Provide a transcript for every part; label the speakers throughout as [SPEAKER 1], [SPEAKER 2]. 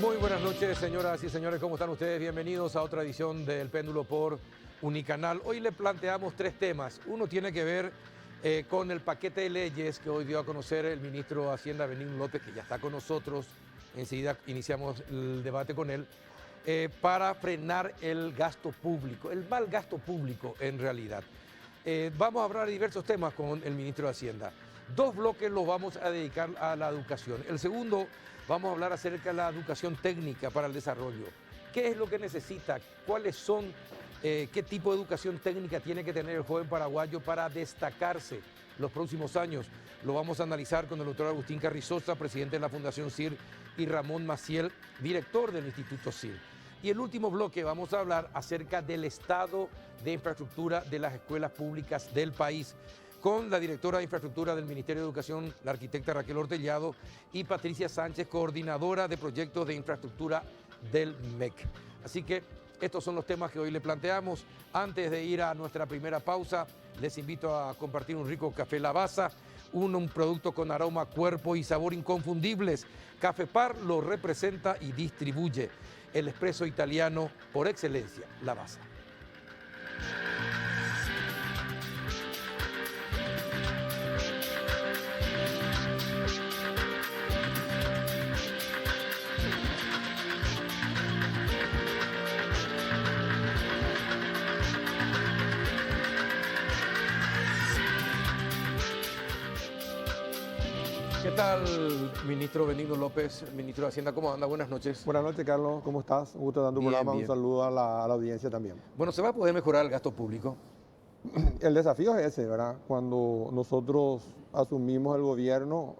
[SPEAKER 1] Muy buenas noches, señoras y señores, ¿cómo están ustedes? Bienvenidos a otra edición del Péndulo por Unicanal. Hoy le planteamos tres temas. Uno tiene que ver con el paquete de leyes que hoy dio a conocer el ministro de Hacienda, Benigno López, que ya está con nosotros. Enseguida iniciamos el debate con él, para frenar el gasto público, el mal gasto público en realidad. Vamos a hablar de diversos temas con el ministro de Hacienda. Dos bloques los vamos a dedicar a la educación. El segundo, vamos a hablar acerca de la educación técnica para el desarrollo. ¿Qué es lo que necesita? ¿Cuáles son, qué tipo de educación técnica tiene que tener el joven paraguayo para destacarse los próximos años? Lo vamos a analizar con el doctor Agustín Carrizosa, presidente de la Fundación CIR, y Ramón Maciel, director del Instituto CIR. Y el último bloque vamos a hablar acerca del estado de infraestructura de las escuelas públicas del país, con la directora de Infraestructura del Ministerio de Educación, la arquitecta Raquel Ortellado, y Patricia Sánchez, coordinadora de proyectos de infraestructura del MEC. Así que estos son los temas que hoy le planteamos. Antes de ir a nuestra primera pausa, les invito a compartir un rico café Lavazza, un producto con aroma, cuerpo y sabor inconfundibles. Cafepar lo representa y distribuye. El espresso italiano por excelencia, Lavazza. ¿Qué tal, ministro Benigno López, ministro de Hacienda? ¿Cómo anda? Buenas noches.
[SPEAKER 2] Buenas noches, Carlos. ¿Cómo estás? Un gusto dando tu programa.
[SPEAKER 1] Bien.
[SPEAKER 2] Un saludo a la audiencia también.
[SPEAKER 1] Bueno, ¿se va a poder mejorar el gasto público?
[SPEAKER 2] El desafío es ese, ¿verdad? Cuando nosotros asumimos el gobierno,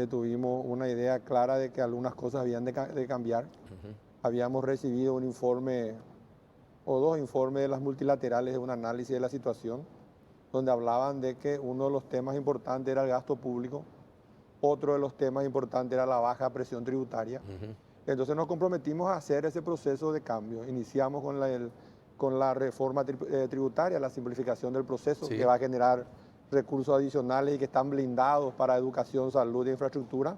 [SPEAKER 2] tuvimos una idea clara de que algunas cosas habían de cambiar. Habíamos recibido un informe o dos informes de las multilaterales de un análisis de la situación, donde hablaban de que uno de los temas importantes era el gasto público. Otro de los temas importantes era la baja presión tributaria. Entonces nos comprometimos a hacer ese proceso de cambio. Iniciamos con la reforma tributaria, la simplificación del proceso,
[SPEAKER 1] Sí,
[SPEAKER 2] que va a generar recursos adicionales y que están blindados para educación, salud e infraestructura.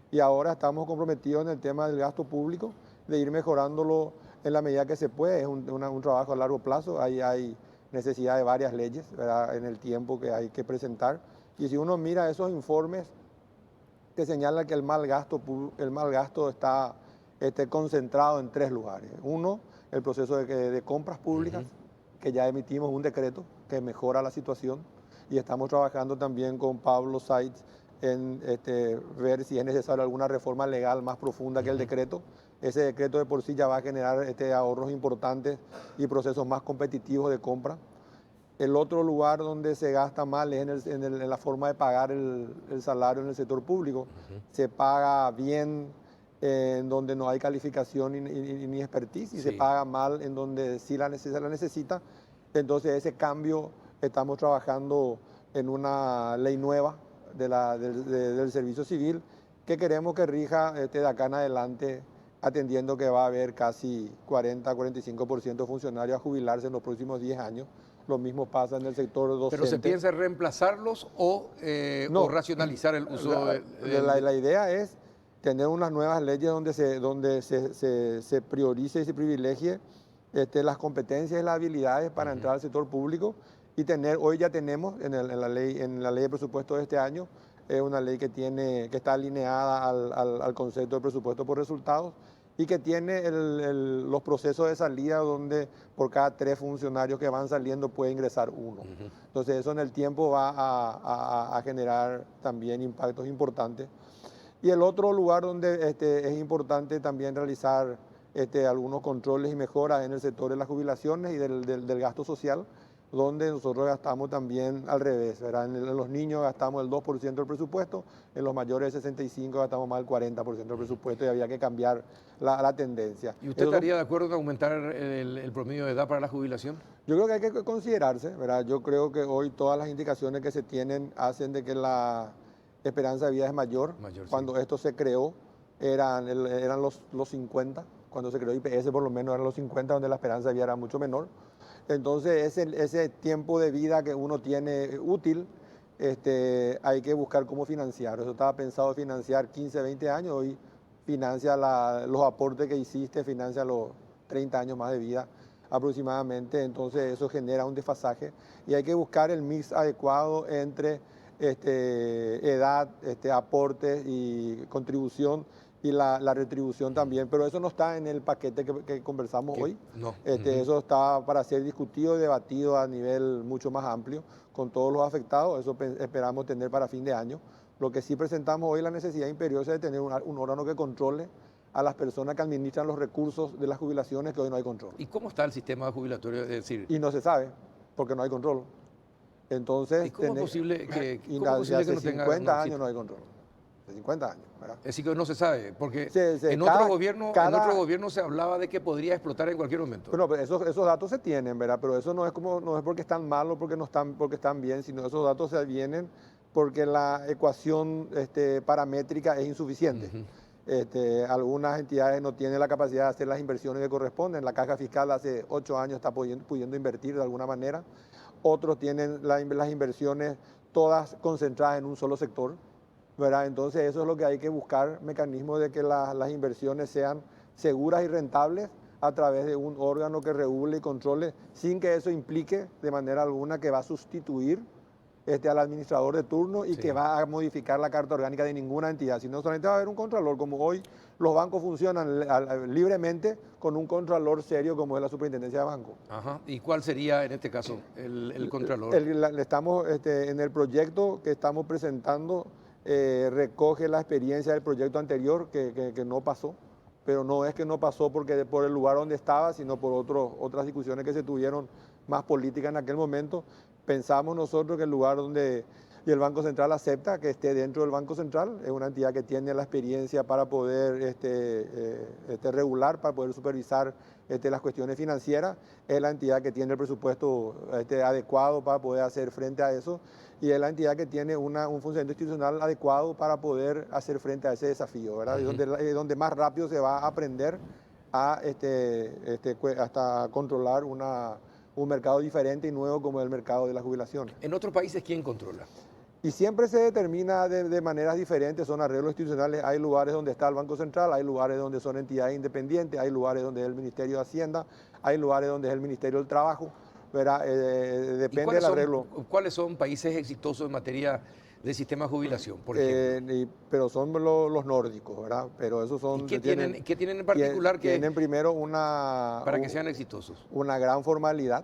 [SPEAKER 2] Y ahora estamos comprometidos en el tema del gasto público, de ir mejorándolo en la medida que se puede. Es un trabajo a largo plazo. Hay necesidad de varias leyes, ¿verdad?, en el tiempo que hay que presentar. Y si uno mira esos informes, que señala que el mal gasto está concentrado en tres lugares. Uno, el proceso de compras públicas, que ya emitimos un decreto que mejora la situación, y estamos trabajando también con Pablo Sainz en ver si es necesaria alguna reforma legal más profunda que el decreto. Ese decreto de por sí ya va a generar ahorros importantes y procesos más competitivos de compra. El otro lugar donde se gasta mal es en la forma de pagar el salario en el sector público. Se paga bien en donde no hay calificación ni expertise, y se paga mal en donde sí la necesita. Entonces ese cambio, estamos trabajando en una ley nueva del servicio civil que queremos que rija de acá en adelante, atendiendo que va a haber casi 40-45% de funcionarios a jubilarse en los próximos 10 años. Lo mismo pasa en el sector docente.
[SPEAKER 1] ¿Pero se piensa reemplazarlos o racionalizar el uso?
[SPEAKER 2] La idea es tener unas nuevas leyes donde se priorice y se privilegie las competencias y las habilidades para entrar al sector público, y hoy ya tenemos en la ley de presupuesto de este año, una ley que está alineada al concepto de presupuesto por resultados, y que tiene los procesos de salida donde por cada 3 funcionarios que van saliendo puede ingresar uno. Entonces eso en el tiempo va a generar también impactos importantes. Y el otro lugar donde es importante también realizar algunos controles y mejoras en el sector de las jubilaciones y del gasto social, donde nosotros gastamos también al revés, ¿verdad? En los niños gastamos el 2% del presupuesto, en los mayores de 65 gastamos más del 40% del presupuesto, y había que cambiar la tendencia.
[SPEAKER 1] ¿Y usted estaría de acuerdo en aumentar el promedio de edad para la jubilación?
[SPEAKER 2] Yo creo que hay que considerarse, ¿verdad? Yo creo que hoy todas las indicaciones que se tienen hacen de que la esperanza de vida es mayor. Cuando esto se creó eran los 50, cuando se creó IPS por lo menos eran los 50, donde la esperanza de vida era mucho menor. Entonces ese tiempo de vida que uno tiene útil, hay que buscar cómo financiar. Eso estaba pensado financiar 15, 20 años, hoy financia los aportes que hiciste, financia los 30 años más de vida aproximadamente, entonces eso genera un desfasaje y hay que buscar el mix adecuado entre edad, aportes y contribución y la retribución también, pero eso no está en el paquete que conversamos hoy.
[SPEAKER 1] No.
[SPEAKER 2] Eso está para ser discutido y debatido a nivel mucho más amplio con todos los afectados, eso esperamos tener para fin de año. Lo que sí presentamos hoy es la necesidad imperiosa de tener un órgano que controle a las personas que administran los recursos de las jubilaciones, que hoy no hay control.
[SPEAKER 1] ¿Y cómo está el sistema jubilatorio? Es decir,
[SPEAKER 2] Y no se sabe, porque no hay control. Entonces,
[SPEAKER 1] ¿y cómo es posible que,
[SPEAKER 2] y
[SPEAKER 1] cómo es posible
[SPEAKER 2] hace
[SPEAKER 1] que no tenga
[SPEAKER 2] 50 años no hay control. De 50 años, ¿verdad?
[SPEAKER 1] Es decir, que no se sabe, porque en
[SPEAKER 2] cada-
[SPEAKER 1] otro gobierno se hablaba de que podría explotar en cualquier momento.
[SPEAKER 2] Bueno, pero esos datos se tienen, ¿verdad? Pero eso no es porque están malos, porque están bien, sino esos datos se vienen porque la ecuación paramétrica es insuficiente. Algunas entidades no tienen la capacidad de hacer las inversiones que corresponden. La caja fiscal hace 8 años está pudiendo invertir de alguna manera. Otros tienen las inversiones todas concentradas en un solo sector, ¿verdad? Entonces eso es lo que hay que buscar, mecanismos de que las inversiones sean seguras y rentables a través de un órgano que regule y controle, sin que eso implique de manera alguna que va a sustituir al administrador de turno y que va a modificar la carta orgánica de ninguna entidad, sino solamente va a haber un contralor, como hoy los bancos funcionan libremente con un contralor serio como es la superintendencia de banco.
[SPEAKER 1] Ajá. ¿Y cuál sería en este caso el contralor?
[SPEAKER 2] En el proyecto que estamos presentando, recoge la experiencia del proyecto anterior que no pasó, pero no es que no pasó porque por el lugar donde estaba, sino por otras discusiones que se tuvieron más políticas en aquel momento. Pensamos nosotros que el lugar donde y el Banco Central acepta que esté dentro del Banco Central, es una entidad que tiene la experiencia para poder regular, para poder supervisar las cuestiones financieras, es la entidad que tiene el presupuesto adecuado para poder hacer frente a eso y es la entidad que tiene un funcionamiento institucional adecuado para poder hacer frente a ese desafío, ¿verdad? Y donde más rápido se va a aprender hasta controlar un mercado diferente y nuevo como el mercado de la jubilación.
[SPEAKER 1] ¿En otros países quién controla?
[SPEAKER 2] Y siempre se determina de maneras diferentes, son arreglos institucionales, hay lugares donde está el Banco Central, hay lugares donde son entidades independientes, hay lugares donde es el Ministerio de Hacienda, hay lugares donde es el Ministerio del Trabajo, ¿verdad? Depende del arreglo.
[SPEAKER 1] ¿Cuáles son países exitosos en materia de sistema de jubilación, por ejemplo?
[SPEAKER 2] Pero son los nórdicos, ¿verdad? Pero esos son...
[SPEAKER 1] ¿Y qué tienen en particular que...
[SPEAKER 2] Tienen primero
[SPEAKER 1] para que sean exitosos?
[SPEAKER 2] Una gran formalidad,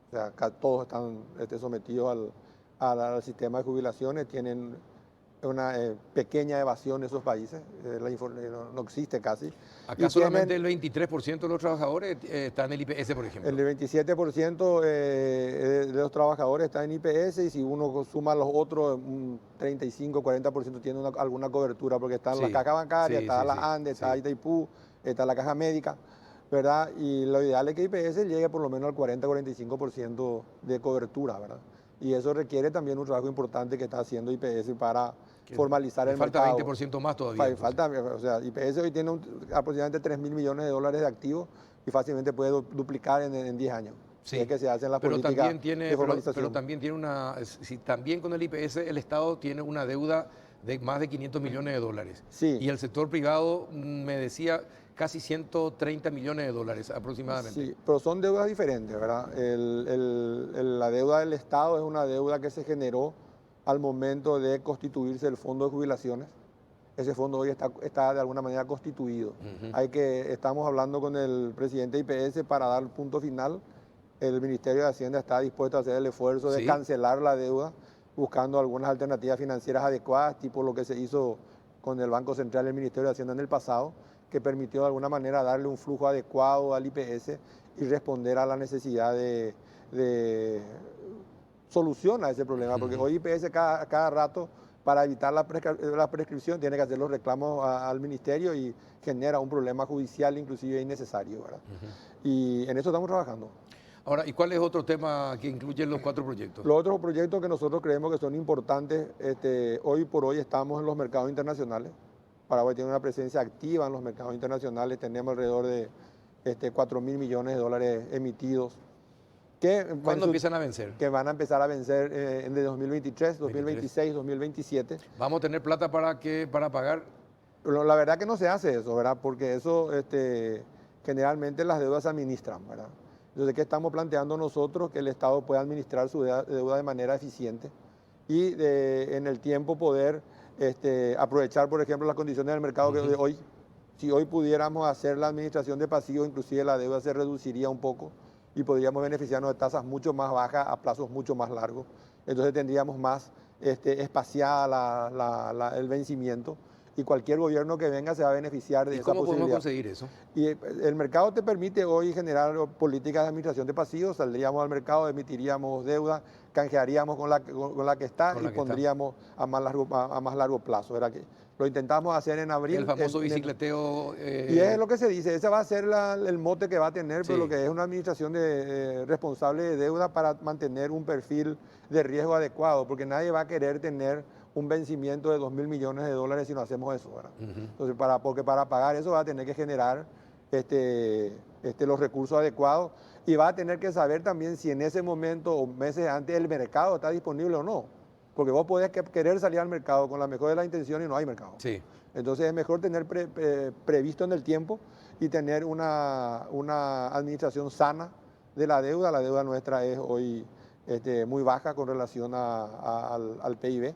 [SPEAKER 2] o sea, acá todos están sometidos al sistema de jubilaciones, tienen una pequeña evasión en esos países, no existe casi.
[SPEAKER 1] Acá solamente el 23% de los trabajadores están en el IPS, por ejemplo.
[SPEAKER 2] El 27% de los trabajadores está en IPS y si uno suma los otros, un 35-40% tiene alguna cobertura, porque están la caja bancaria, está la ANDE, está Itaipú, está la caja médica, ¿verdad? Y lo ideal es que IPS llegue por lo menos al 40-45% de cobertura, ¿verdad? Y eso requiere también un trabajo importante que está haciendo IPS para formalizar el mercado.
[SPEAKER 1] Falta 20% más todavía.
[SPEAKER 2] IPS hoy tiene aproximadamente 3.000 millones de dólares de activos y fácilmente puede duplicar en 10 años.
[SPEAKER 1] Sí,
[SPEAKER 2] es que se hacen las políticas de formalización.
[SPEAKER 1] Pero también tiene también con el IPS el Estado tiene una deuda de más de 500 millones de dólares.
[SPEAKER 2] Sí.
[SPEAKER 1] Y el sector privado me decía casi 130 millones de dólares aproximadamente.
[SPEAKER 2] Sí, pero son deudas diferentes, ¿verdad? La deuda del Estado es una deuda que se generó al momento de constituirse el fondo de jubilaciones. Ese fondo hoy está de alguna manera constituido. Estamos hablando con el presidente de IPS para dar punto final. El Ministerio de Hacienda está dispuesto a hacer el esfuerzo de cancelar la deuda, buscando algunas alternativas financieras adecuadas, tipo lo que se hizo con el Banco Central y el Ministerio de Hacienda en el pasado, que permitió de alguna manera darle un flujo adecuado al IPS y responder a la necesidad de solución a ese problema, porque hoy IPS cada rato, para evitar la prescripción, tiene que hacer los reclamos al ministerio y genera un problema judicial inclusive innecesario, ¿verdad? Y en eso estamos trabajando.
[SPEAKER 1] Ahora, ¿y cuál es otro tema que incluyen los 4 proyectos?
[SPEAKER 2] Los otros proyectos que nosotros creemos que son importantes, hoy por hoy estamos en los mercados internacionales. Paraguay tiene una presencia activa en los mercados internacionales, tenemos alrededor de 4.000 millones de dólares emitidos.
[SPEAKER 1] ¿Cuándo empiezan a vencer?
[SPEAKER 2] Que van a empezar a vencer en 2023, 2026, 2027.
[SPEAKER 1] ¿Vamos a tener plata para pagar?
[SPEAKER 2] La verdad que no se hace eso, ¿verdad? Porque eso generalmente las deudas se administran, ¿verdad? Entonces, ¿qué estamos planteando nosotros? Que el Estado pueda administrar su deuda de manera eficiente y en el tiempo poder aprovechar, por ejemplo, las condiciones del mercado de hoy. Si hoy pudiéramos hacer la administración de pasivos, inclusive la deuda se reduciría un poco y podríamos beneficiarnos de tasas mucho más bajas a plazos mucho más largos. Entonces tendríamos más espaciada el vencimiento y cualquier gobierno que venga se va a beneficiar de esa posibilidad.
[SPEAKER 1] ¿Cómo podemos conseguir eso?
[SPEAKER 2] Y el mercado te permite hoy generar políticas de administración de pasivos, saldríamos al mercado, emitiríamos deuda, canjearíamos con la que está y pondríamos a más largo plazo. ¿Verdad? Que lo intentamos hacer en abril.
[SPEAKER 1] El famoso bicicleteo.
[SPEAKER 2] Y es lo que se dice, ese va a ser el mote que va a tener, pero lo que es una administración responsable de deuda para mantener un perfil de riesgo adecuado, porque nadie va a querer tener un vencimiento de 2.000 millones de dólares si no hacemos eso, ¿verdad? Entonces, porque para pagar eso va a tener que generar los recursos adecuados y va a tener que saber también si en ese momento o meses antes el mercado está disponible o no. Porque vos podés querer salir al mercado con la mejor de las intenciones y no hay mercado.
[SPEAKER 1] Sí.
[SPEAKER 2] Entonces es mejor tener previsto en el tiempo y tener una administración sana de la deuda. La deuda nuestra es hoy muy baja con relación al PIB,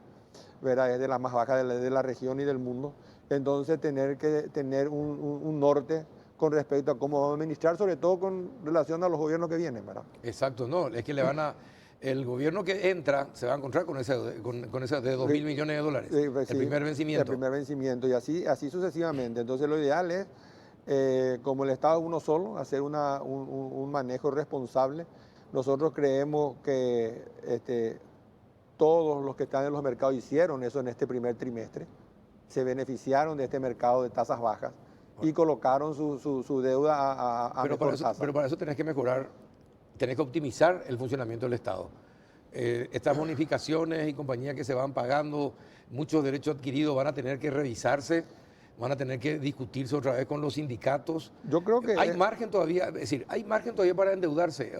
[SPEAKER 2] ¿verdad? Es de las más bajas de la región y del mundo. Entonces tener que tener un norte con respecto a cómo vamos a administrar, sobre todo con relación a los gobiernos que vienen, ¿verdad?
[SPEAKER 1] Exacto, no, es que le van a... El gobierno que entra se va a encontrar con esa de 2.000 millones de dólares, el primer vencimiento.
[SPEAKER 2] El primer vencimiento y así sucesivamente. Entonces lo ideal es, como el Estado es uno solo, hacer un manejo responsable. Nosotros creemos que todos los que están en los mercados hicieron eso en este primer trimestre, se beneficiaron de este mercado de tasas bajas y colocaron su deuda a mejor tasa.
[SPEAKER 1] Pero para eso tenés que mejorar, tenés que optimizar el funcionamiento del Estado. Estas bonificaciones y compañías que se van pagando, muchos derechos adquiridos van a tener que revisarse, van a tener que discutirse otra vez con los sindicatos.
[SPEAKER 2] Yo creo que...
[SPEAKER 1] Hay margen todavía, es decir, hay margen todavía para endeudarse.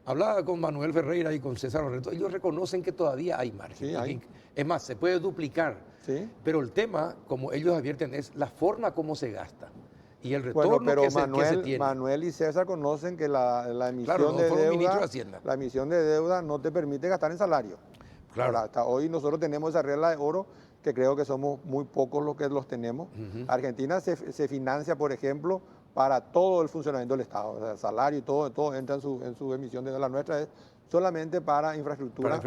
[SPEAKER 1] Hablaba con Manuel Ferreira y con César Loreto, ellos reconocen que todavía hay margen.
[SPEAKER 2] Sí, hay.
[SPEAKER 1] Es más, se puede duplicar.
[SPEAKER 2] Sí.
[SPEAKER 1] Pero el tema, como ellos advierten, es la forma como se gasta y el retorno que se tiene.
[SPEAKER 2] Manuel y César conocen que la emisión
[SPEAKER 1] Claro,
[SPEAKER 2] de deuda,
[SPEAKER 1] de
[SPEAKER 2] la emisión de deuda no te permite gastar en salario.
[SPEAKER 1] Claro.
[SPEAKER 2] Ahora, hasta hoy nosotros tenemos esa regla de oro que creo que somos muy pocos los que los tenemos. Argentina se financia, por ejemplo, para todo el funcionamiento del Estado, o sea, el salario y todo entra en su emisión de deuda. La nuestra es solamente para infraestructura,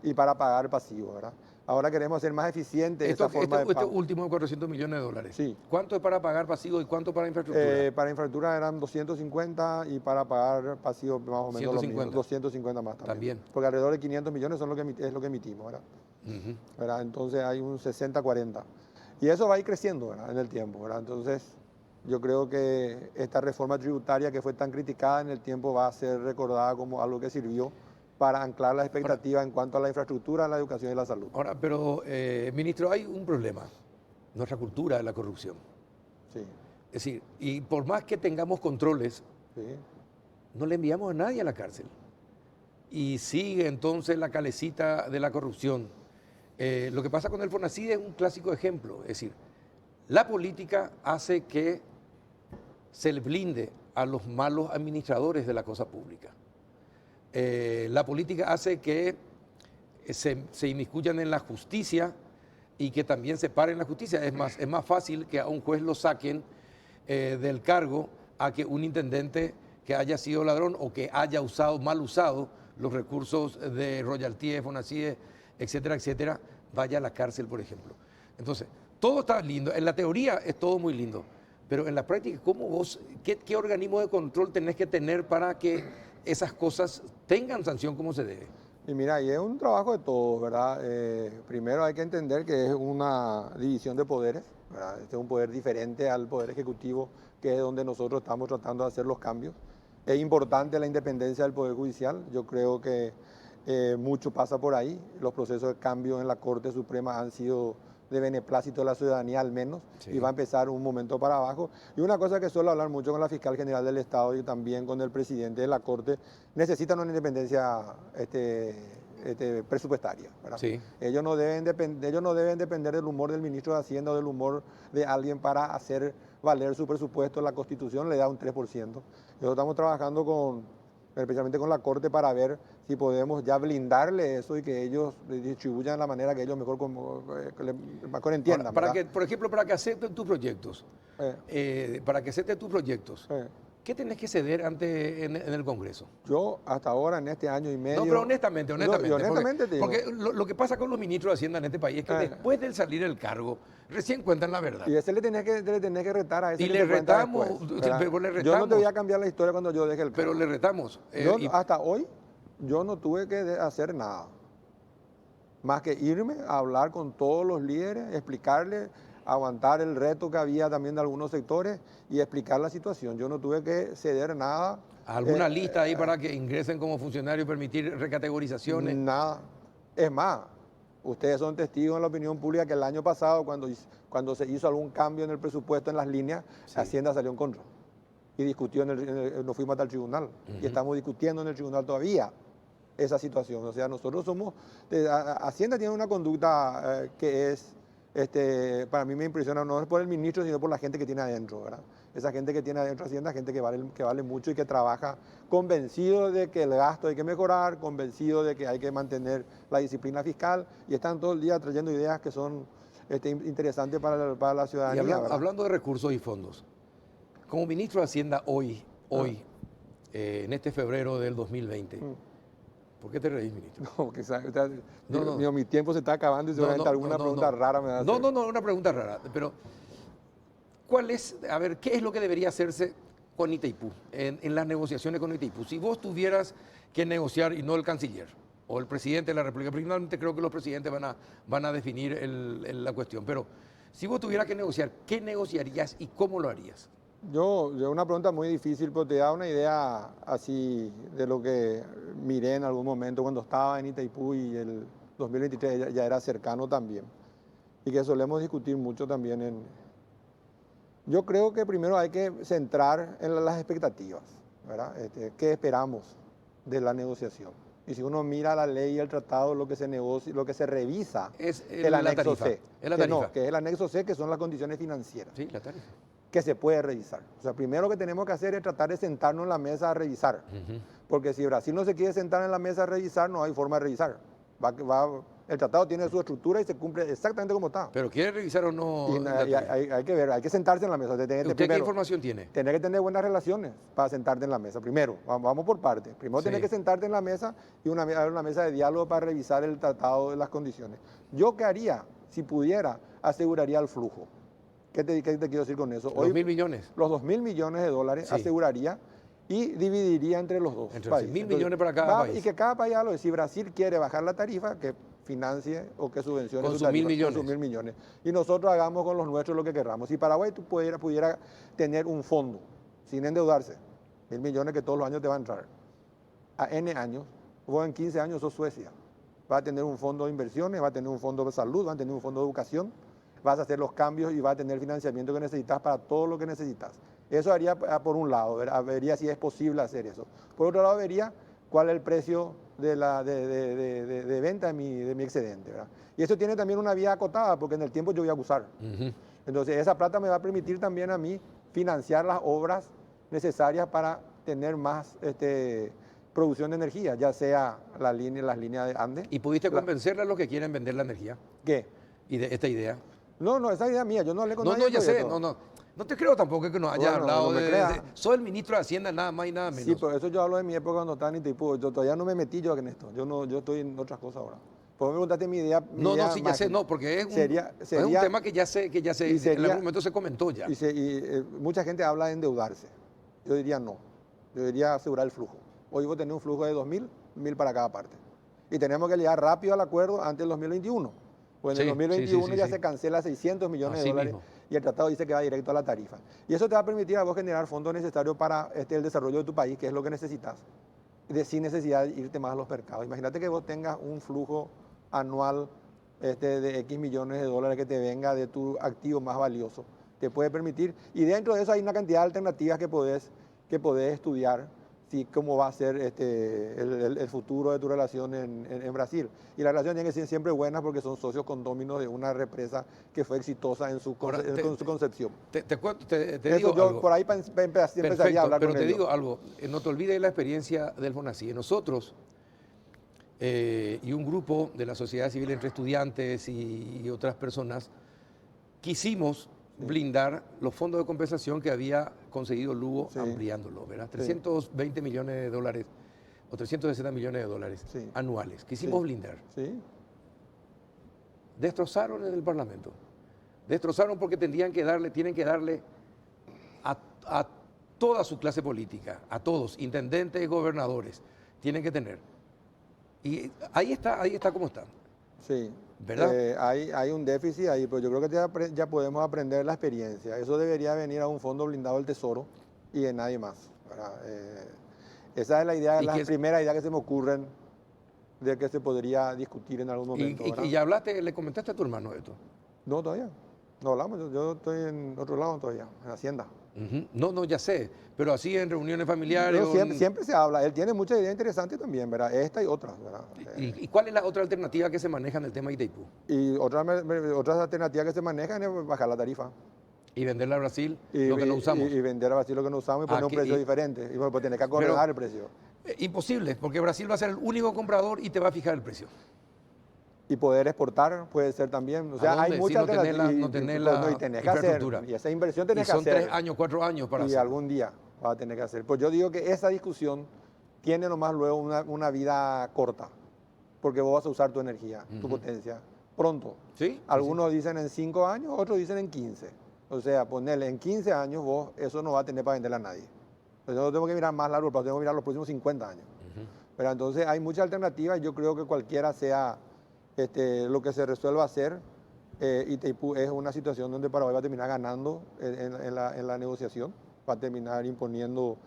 [SPEAKER 2] y para pagar pasivo, ¿verdad? Ahora queremos ser más eficientes esta forma de pago.
[SPEAKER 1] Este último de 400 millones de dólares.
[SPEAKER 2] Sí.
[SPEAKER 1] ¿Cuánto es para pagar pasivo y cuánto para infraestructura?
[SPEAKER 2] Para infraestructura eran 250 y para pagar pasivo más o menos
[SPEAKER 1] 150.
[SPEAKER 2] 250 más también.
[SPEAKER 1] También.
[SPEAKER 2] Porque alrededor de 500 millones son es lo que emitimos, ¿verdad? ¿Verdad? Entonces hay un 60-40. Y eso va a ir creciendo, ¿verdad? En el tiempo, ¿verdad? Entonces yo creo que esta reforma tributaria que fue tan criticada en el tiempo va a ser recordada como algo que sirvió para anclar las expectativas en cuanto a la infraestructura, la educación y la salud.
[SPEAKER 1] Ahora, pero, ministro, hay un problema, nuestra cultura de la corrupción.
[SPEAKER 2] Sí.
[SPEAKER 1] Es decir, y por más que tengamos controles,
[SPEAKER 2] Sí.
[SPEAKER 1] no le enviamos a nadie a la cárcel. Y sigue entonces la calecita de la corrupción. Lo que pasa con el FONACIDE es un clásico ejemplo. Es decir, la política hace que se le blinde a los malos administradores de la cosa pública. La política hace que se inmiscuyan en la justicia y que también se paren la justicia. Es más fácil que a un juez lo saquen del cargo a que un intendente que haya sido ladrón o que haya mal usado los recursos de royalties, FONACIDE, etcétera, etcétera, vaya a la cárcel, por ejemplo. Entonces, todo está lindo. En la teoría es todo muy lindo, pero en la práctica, ¿qué organismo de control tenés que tener para que esas cosas tengan sanción como se debe?
[SPEAKER 2] Y mira, y es un trabajo de todos, ¿verdad? Primero hay que entender que es una división de poderes, ¿verdad? Este es un poder diferente al poder ejecutivo, que es donde nosotros estamos tratando de hacer los cambios. Es importante la independencia del Poder Judicial. Yo creo que mucho pasa por ahí. Los procesos de cambio en la Corte Suprema han sido de beneplácito de la ciudadanía al menos, sí. Y va a empezar un momento para abajo. Y una cosa que suelo hablar mucho con la fiscal general del Estado y también con el presidente de la Corte, necesitan una independencia presupuestaria, ¿verdad?
[SPEAKER 1] Sí.
[SPEAKER 2] Ellos no deben depender del humor del ministro de Hacienda o del humor de alguien para hacer valer su presupuesto. La Constitución le da un 3%. Nosotros estamos trabajando especialmente con la Corte para ver si podemos ya blindarle eso y que ellos distribuyan de la manera que ellos mejor entiendan.
[SPEAKER 1] Ahora,
[SPEAKER 2] ¿verdad?
[SPEAKER 1] por ejemplo, para que acepten tus proyectos, ¿qué tenés que ceder en el Congreso?
[SPEAKER 2] Yo hasta ahora, en este año y medio...
[SPEAKER 1] No, pero honestamente.
[SPEAKER 2] Yo honestamente te digo.
[SPEAKER 1] Porque lo que pasa con los ministros de Hacienda en este país es que después de salir del cargo, recién cuentan la verdad.
[SPEAKER 2] Y ese le tenés que retar a ese.
[SPEAKER 1] Y
[SPEAKER 2] que
[SPEAKER 1] le
[SPEAKER 2] te cuenta
[SPEAKER 1] retamos,
[SPEAKER 2] después,
[SPEAKER 1] pero le
[SPEAKER 2] Yo no
[SPEAKER 1] retamos.
[SPEAKER 2] te voy a cambiar la historia cuando yo deje el cargo.
[SPEAKER 1] Pero le retamos.
[SPEAKER 2] Hasta hoy, yo no tuve que hacer nada. Más que irme a hablar con todos los líderes, explicarles, aguantar el reto que había también de algunos sectores y explicar la situación. Yo no tuve que ceder nada.
[SPEAKER 1] ¿Alguna lista ahí para que ingresen como funcionarios y permitir recategorizaciones?
[SPEAKER 2] Nada. Es más, ustedes son testigos en la opinión pública que el año pasado, cuando se hizo algún cambio en el presupuesto, en las líneas,
[SPEAKER 1] Sí.
[SPEAKER 2] Hacienda salió en contra. Y discutió, nos fuimos hasta el tribunal. Y estamos discutiendo en el tribunal todavía esa situación. O sea, nosotros Hacienda tiene una conducta que es... para mí me impresiona, no es por el ministro, sino por la gente que tiene adentro, ¿verdad? Esa gente que tiene adentro Hacienda, gente que vale mucho y que trabaja convencido de que el gasto hay que mejorar, convencido de que hay que mantener la disciplina fiscal y están todo el día trayendo ideas que son interesantes para la
[SPEAKER 1] Y
[SPEAKER 2] ciudadanía.
[SPEAKER 1] hablando de recursos y fondos, como ministro de Hacienda hoy, en este febrero del 2020, ¿por qué te reís, ministro?
[SPEAKER 2] No, porque
[SPEAKER 1] No.
[SPEAKER 2] mi tiempo se está acabando y seguramente alguna pregunta rara me va a hacer.
[SPEAKER 1] No, una pregunta rara. Pero, ¿qué es lo que debería hacerse con Itaipú, en las negociaciones con Itaipú? Si vos tuvieras que negociar, y no el canciller, o el presidente de la República, principalmente creo que los presidentes van a definir la cuestión, pero si vos tuvieras que negociar, ¿qué negociarías y cómo lo harías?
[SPEAKER 2] Yo una pregunta muy difícil, pero te da una idea así de lo que miré en algún momento cuando estaba en Itaipú y el 2023 ya era cercano también. Y que solemos discutir mucho también Yo creo que primero hay que centrar en las expectativas, ¿verdad? ¿Qué esperamos de la negociación? Y si uno mira la ley y el tratado, lo que se negocia, lo que se revisa
[SPEAKER 1] Es
[SPEAKER 2] el anexo
[SPEAKER 1] tarifa.
[SPEAKER 2] C.
[SPEAKER 1] Es la tarifa.
[SPEAKER 2] Que es el anexo C, que son las condiciones financieras.
[SPEAKER 1] Sí, la tarifa.
[SPEAKER 2] Que se puede revisar. O sea, primero que tenemos que hacer es tratar de sentarnos en la mesa a revisar. Porque si Brasil no se quiere sentar en la mesa a revisar, no hay forma de revisar. El tratado tiene su estructura y se cumple exactamente como está.
[SPEAKER 1] ¿Pero quiere revisar o no?
[SPEAKER 2] Y hay que ver, hay que sentarse en la mesa.
[SPEAKER 1] ¿Usted qué información tiene?
[SPEAKER 2] Tener que tener buenas relaciones para sentarte en la mesa. Primero, vamos por partes. Primero
[SPEAKER 1] Sí.
[SPEAKER 2] tener que sentarte en la mesa y una mesa de diálogo para revisar el tratado de las condiciones. ¿Yo qué haría? Si pudiera, aseguraría el flujo. ¿Qué te quiero decir con eso?
[SPEAKER 1] ¿Los 1.000 millones?
[SPEAKER 2] Los 2.000 millones de dólares
[SPEAKER 1] Sí.
[SPEAKER 2] aseguraría y dividiría entre los dos
[SPEAKER 1] Entre
[SPEAKER 2] países.
[SPEAKER 1] 1.000 millones para cada país.
[SPEAKER 2] Y que cada país haga lo de si Brasil quiere bajar la tarifa, que financie o que subvencione
[SPEAKER 1] Con
[SPEAKER 2] su
[SPEAKER 1] sus 1.000
[SPEAKER 2] tarifa,
[SPEAKER 1] millones.
[SPEAKER 2] con sus 1.000 millones. Y nosotros hagamos con los nuestros lo que querramos. Si Paraguay pudiera tener un fondo sin endeudarse, 1.000 millones que todos los años te va a entrar, a N años, vos en 15 años sos Suecia. Va a tener un fondo de inversiones, va a tener un fondo de salud, va a tener un fondo de educación, vas a hacer los cambios y vas a tener el financiamiento que necesitas para todo lo que necesitas. Eso haría por un lado, vería si es posible hacer eso. Por otro lado, vería cuál es el precio de venta de mi excedente, ¿verdad? Y eso tiene también una vía acotada, porque en el tiempo yo voy a abusar. Entonces, esa plata me va a permitir también a mí financiar las obras necesarias para tener más producción de energía, ya sea las líneas de Andes.
[SPEAKER 1] ¿Y pudiste convencerle a los que quieren vender la energía?
[SPEAKER 2] ¿Qué?
[SPEAKER 1] ¿Y de esta idea?
[SPEAKER 2] No, esa idea mía, yo no hablé con
[SPEAKER 1] No,
[SPEAKER 2] nadie.
[SPEAKER 1] ya sé, no te creo tampoco que nos haya
[SPEAKER 2] Bueno,
[SPEAKER 1] hablado
[SPEAKER 2] no me crea.
[SPEAKER 1] soy el ministro de Hacienda, nada más y nada menos.
[SPEAKER 2] Sí, pero eso yo hablo de mi época cuando estaba en Itaipú. Yo todavía no me metí yo en esto. Yo estoy en otras cosas ahora. Pues me preguntaste mi idea.
[SPEAKER 1] Sí, ya sé, porque es un tema que ya sé, en algún momento se comentó ya.
[SPEAKER 2] Mucha gente habla de endeudarse. Yo diría no. Yo diría asegurar el flujo. Hoy vos tenés un flujo de 2.000, 1.000 para cada parte. Y tenemos que llegar rápido al acuerdo antes del 2021. Pues en el 2021 ya se cancela 600 millones de dólares y el tratado dice que va directo a la tarifa. Y eso te va a permitir a vos generar fondos necesarios para el desarrollo de tu país, que es lo que necesitas, sin necesidad de irte más a los mercados. Imagínate que vos tengas un flujo anual de X millones de dólares que te venga de tu activo más valioso. Te puede permitir, y dentro de eso hay una cantidad de alternativas que podés estudiar si cómo va a ser el futuro de tu relación en Brasil. Y la relación tiene que ser siempre buena porque son socios condóminos de una represa que fue exitosa en su,
[SPEAKER 1] Ahora,
[SPEAKER 2] con su concepción.
[SPEAKER 1] Te
[SPEAKER 2] Eso
[SPEAKER 1] digo
[SPEAKER 2] yo
[SPEAKER 1] algo.
[SPEAKER 2] por ahí empezaría
[SPEAKER 1] Perfecto,
[SPEAKER 2] a hablar
[SPEAKER 1] pero
[SPEAKER 2] con
[SPEAKER 1] te
[SPEAKER 2] ellos.
[SPEAKER 1] digo algo, no te olvides de la experiencia del FONACIE. Nosotros y un grupo de la sociedad civil entre estudiantes y otras personas quisimos blindar los fondos de compensación que había conseguido Lugo
[SPEAKER 2] Sí.
[SPEAKER 1] ampliándolo, ¿verdad?
[SPEAKER 2] Sí.
[SPEAKER 1] 320 millones de dólares o 360 millones de dólares
[SPEAKER 2] Sí.
[SPEAKER 1] anuales. Quisimos
[SPEAKER 2] Sí.
[SPEAKER 1] blindar.
[SPEAKER 2] Sí.
[SPEAKER 1] Destrozaron en el Parlamento. Destrozaron porque tienen que darle a toda su clase política, a todos, intendentes, gobernadores, tienen que tener. Y ahí está como está.
[SPEAKER 2] Sí,
[SPEAKER 1] ¿Verdad?
[SPEAKER 2] hay un déficit ahí, pero yo creo que ya podemos aprender la experiencia. Eso debería venir a un fondo blindado del Tesoro y de nadie más, ¿verdad? Esa es la idea,
[SPEAKER 1] Y
[SPEAKER 2] la
[SPEAKER 1] que-
[SPEAKER 2] primera idea que se me ocurren de que se podría discutir en algún
[SPEAKER 1] Y,
[SPEAKER 2] momento.
[SPEAKER 1] y-
[SPEAKER 2] ¿verdad?
[SPEAKER 1] y ya hablaste, le comentaste a tu hermano de esto.
[SPEAKER 2] No, todavía. No hablamos, yo estoy en otro lado todavía, en Hacienda.
[SPEAKER 1] Ujú. No, ya sé, pero así en reuniones familiares.
[SPEAKER 2] Pero siempre se habla, él tiene muchas ideas interesantes también, ¿verdad? Esta y otras, ¿verdad?
[SPEAKER 1] ¿Y cuál es la otra alternativa que se maneja en el tema Itaipú?
[SPEAKER 2] Y otras alternativas que se manejan es bajar la tarifa.
[SPEAKER 1] Y venderla a Brasil,
[SPEAKER 2] Y,
[SPEAKER 1] lo que no usamos.
[SPEAKER 2] y vender a Brasil lo que no usamos y poner un precio diferente. Y pues tener que acordar el precio.
[SPEAKER 1] Imposible, porque Brasil va a ser el único comprador y te va a fijar el precio.
[SPEAKER 2] Y poder exportar puede ser también. O sea, hay muchas alternativas.
[SPEAKER 1] No tenés la
[SPEAKER 2] y tenés que hacer.
[SPEAKER 1] infraestructura.
[SPEAKER 2] Y esa inversión tenés
[SPEAKER 1] Y son
[SPEAKER 2] que hacer.
[SPEAKER 1] 3 años, 4 años para
[SPEAKER 2] Y
[SPEAKER 1] hacerlo.
[SPEAKER 2] algún día vas a tener que hacer. Pues yo digo que esa discusión tiene nomás luego una vida corta. Porque vos vas a usar tu energía, tu potencia, pronto.
[SPEAKER 1] ¿Sí?
[SPEAKER 2] Algunos dicen en 5 años, otros dicen en 15. O sea, ponerle en 15 años vos eso no va a tener para venderle a nadie. Entonces no tengo que mirar más largo, pero tengo que mirar los próximos 50 años. Pero entonces hay muchas alternativas. Yo creo que cualquiera sea lo que se resuelva hacer, Itaipú es una situación donde Paraguay va a terminar ganando en la negociación, va a terminar imponiendo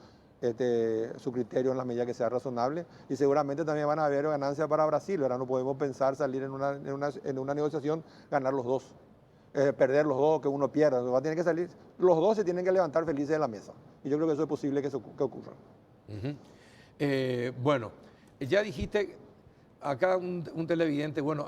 [SPEAKER 2] su criterio en la medida que sea razonable y seguramente también van a haber ganancias para Brasil. Ahora no podemos pensar salir en una negociación, ganar los dos, perder los dos, que uno pierda. Va a tener que salir, los dos se tienen que levantar felices de la mesa y yo creo que eso es posible que ocurra.
[SPEAKER 1] Bueno, ya dijiste, acá un televidente, bueno,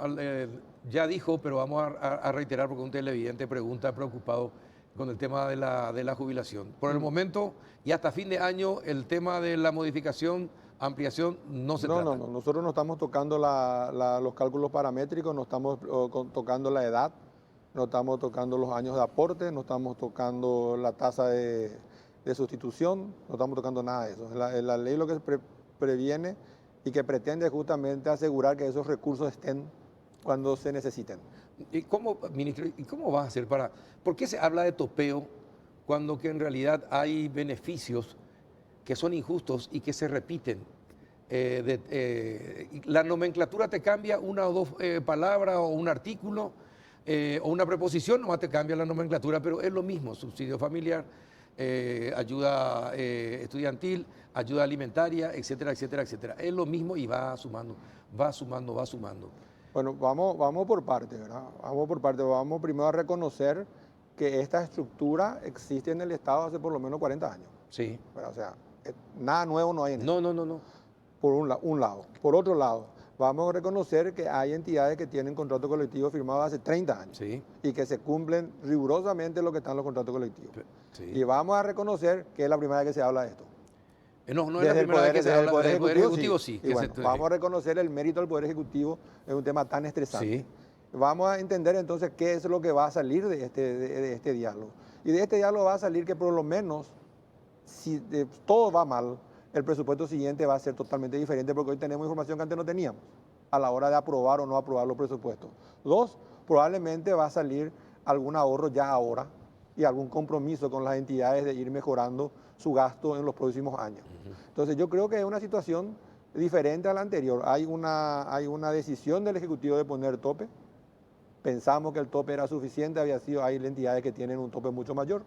[SPEAKER 1] ya dijo, pero vamos a reiterar porque un televidente pregunta preocupado con el tema de la jubilación. Por el momento y hasta fin de año, el tema de la modificación, ampliación, no se trata.
[SPEAKER 2] No, nosotros no estamos tocando los cálculos paramétricos, no estamos tocando la edad, no estamos tocando los años de aporte, no estamos tocando la tasa de sustitución, no estamos tocando nada de eso. La ley lo que previene y que pretende justamente asegurar que esos recursos estén cuando se necesiten.
[SPEAKER 1] ¿Y cómo, ministro, y cómo va a hacer para...? ¿Por qué se habla de topeo cuando que en realidad hay beneficios que son injustos y que se repiten? La nomenclatura te cambia una o dos palabras o un artículo o una preposición, nomás te cambia la nomenclatura, pero es lo mismo, subsidio familiar, ayuda estudiantil, ayuda alimentaria, etcétera, etcétera, etcétera. Es lo mismo y va sumando, va sumando, va sumando.
[SPEAKER 2] Bueno, vamos por partes, ¿verdad? Vamos por partes. Vamos primero a reconocer que esta estructura existe en el Estado hace por lo menos 40 años.
[SPEAKER 1] Sí.
[SPEAKER 2] ¿Verdad? O sea, nada nuevo no hay en esto.
[SPEAKER 1] No.
[SPEAKER 2] Por un lado. Por otro lado, vamos a reconocer que hay entidades que tienen contrato colectivo firmado hace 30 años
[SPEAKER 1] Sí.
[SPEAKER 2] y que se cumplen rigurosamente lo que están en los contratos colectivos.
[SPEAKER 1] Sí.
[SPEAKER 2] Y vamos a reconocer que es la primera vez que se habla de esto.
[SPEAKER 1] No es la primera vez que se habla del Poder Ejecutivo, sí.
[SPEAKER 2] Y bueno, vamos a reconocer el mérito del Poder Ejecutivo, es un tema tan estresante.
[SPEAKER 1] Sí.
[SPEAKER 2] Vamos a entender entonces qué es lo que va a salir de este diálogo. Y de este diálogo va a salir que por lo menos, si todo va mal, el presupuesto siguiente va a ser totalmente diferente porque hoy tenemos información que antes no teníamos a la hora de aprobar o no aprobar los presupuestos. Dos, probablemente va a salir algún ahorro ya ahora y algún compromiso con las entidades de ir mejorando su gasto en los próximos años. Entonces yo creo que es una situación diferente a la anterior. Hay una decisión del Ejecutivo de poner tope. Pensamos que el tope era suficiente, hay entidades que tienen un tope mucho mayor.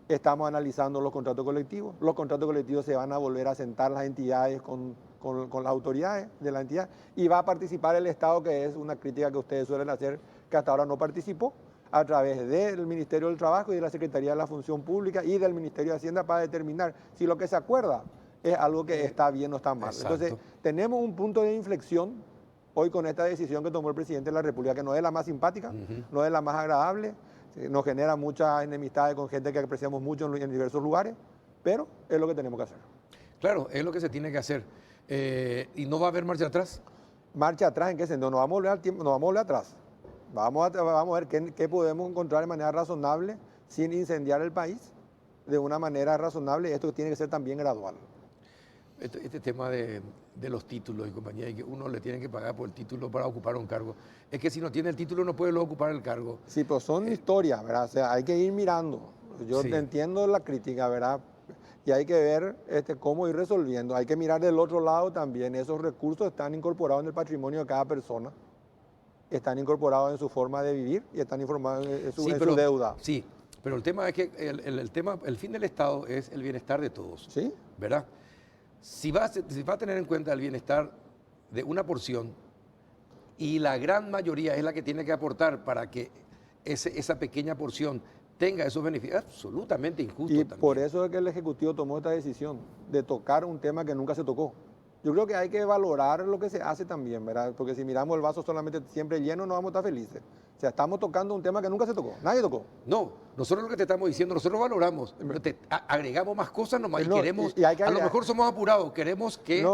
[SPEAKER 2] Estamos analizando los contratos colectivos. Los contratos colectivos se van a volver a sentar las entidades con las autoridades de la entidad y va a participar el Estado, que es una crítica que ustedes suelen hacer, que hasta ahora no participó, a través del Ministerio del Trabajo y de la Secretaría de la Función Pública y del Ministerio de Hacienda para determinar si lo que se acuerda es algo que está bien o está mal.
[SPEAKER 1] Exacto.
[SPEAKER 2] Entonces, tenemos un punto de inflexión hoy con esta decisión que tomó el presidente de la República, que no es la más simpática, no es la más agradable, nos genera muchas enemistades con gente que apreciamos mucho en diversos lugares, pero es lo que tenemos que hacer.
[SPEAKER 1] Claro, es lo que se tiene que hacer. ¿Y no va a haber marcha atrás?
[SPEAKER 2] Marcha atrás, ¿en qué sentido? No vamos a volver al tiempo, no vamos a volver atrás. Vamos a ver qué podemos encontrar de manera razonable sin incendiar el país de una manera razonable. Esto tiene que ser también gradual.
[SPEAKER 1] Este tema de los títulos y compañía, y que uno le tiene que pagar por el título para ocupar un cargo. Es que si no tiene el título no puede luego ocupar el cargo.
[SPEAKER 2] Sí, pero son historias, ¿verdad? O sea, hay que ir mirando. Yo
[SPEAKER 1] Sí.
[SPEAKER 2] entiendo la crítica, ¿verdad? Y hay que ver cómo ir resolviendo. Hay que mirar del otro lado también. Esos recursos están incorporados en el patrimonio de cada persona. Están incorporados en su forma de vivir y están informados en su deuda.
[SPEAKER 1] Sí, pero el tema es que el fin del Estado es el bienestar de todos.
[SPEAKER 2] ¿Sí?
[SPEAKER 1] ¿Verdad? Si va a tener en cuenta el bienestar de una porción y la gran mayoría es la que tiene que aportar para que esa pequeña porción tenga esos beneficios, absolutamente injusto
[SPEAKER 2] Y
[SPEAKER 1] también.
[SPEAKER 2] por eso es que el Ejecutivo tomó esta decisión de tocar un tema que nunca se tocó. Yo creo que hay que valorar lo que se hace también, ¿verdad? Porque si miramos el vaso solamente siempre lleno, no vamos a estar felices. O sea, estamos tocando un tema que nunca se tocó, nadie tocó.
[SPEAKER 1] No, nosotros lo que te estamos diciendo, nosotros valoramos, agregamos más cosas nomás y queremos,
[SPEAKER 2] y hay que
[SPEAKER 1] a lo
[SPEAKER 2] agregar.
[SPEAKER 1] mejor somos apurados, queremos que,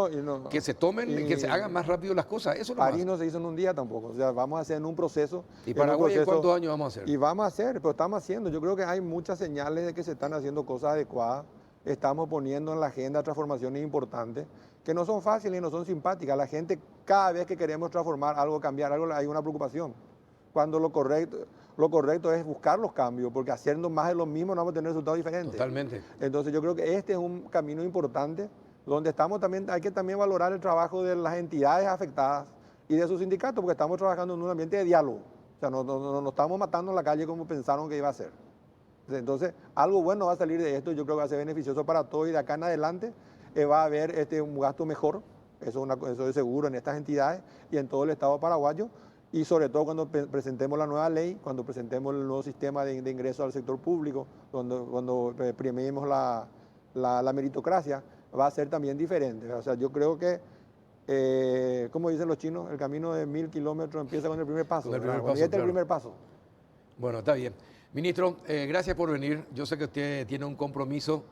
[SPEAKER 1] que se tomen,
[SPEAKER 2] Y
[SPEAKER 1] que se hagan más rápido las cosas, eso nomás.
[SPEAKER 2] París no se hizo en un día tampoco, o sea, vamos a hacer en un proceso.
[SPEAKER 1] ¿Y Paraguay en cuántos años vamos a hacer?
[SPEAKER 2] Y vamos a hacer, pero estamos haciendo. Yo creo que hay muchas señales de que se están haciendo cosas adecuadas. Estamos poniendo en la agenda transformaciones importantes que no son fáciles y no son simpáticas. La gente, cada vez que queremos transformar algo, cambiar algo, hay una preocupación. Cuando lo correcto es buscar los cambios, porque haciendo más de lo mismo no vamos a tener resultados diferentes.
[SPEAKER 1] Totalmente.
[SPEAKER 2] Entonces yo creo que este es un camino importante donde estamos también, hay que también valorar el trabajo de las entidades afectadas y de sus sindicatos, porque estamos trabajando en un ambiente de diálogo. O sea, no estamos matando en la calle como pensaron que iba a ser. Entonces, algo bueno va a salir de esto, yo creo que va a ser beneficioso para todos y de acá en adelante va a haber un gasto mejor, eso es seguro en estas entidades y en todo el Estado paraguayo, y sobre todo cuando presentemos la nueva ley, cuando presentemos el nuevo sistema de ingreso al sector público, cuando premiemos la meritocracia, va a ser también diferente. O sea, yo creo que, como dicen los chinos, el camino de 1000 kilómetros empieza con el primer paso.
[SPEAKER 1] Con el primer
[SPEAKER 2] Cuando
[SPEAKER 1] paso,
[SPEAKER 2] llegue el
[SPEAKER 1] claro.
[SPEAKER 2] primer paso.
[SPEAKER 1] Bueno, está bien. Ministro, gracias por venir. Yo sé que usted tiene un compromiso.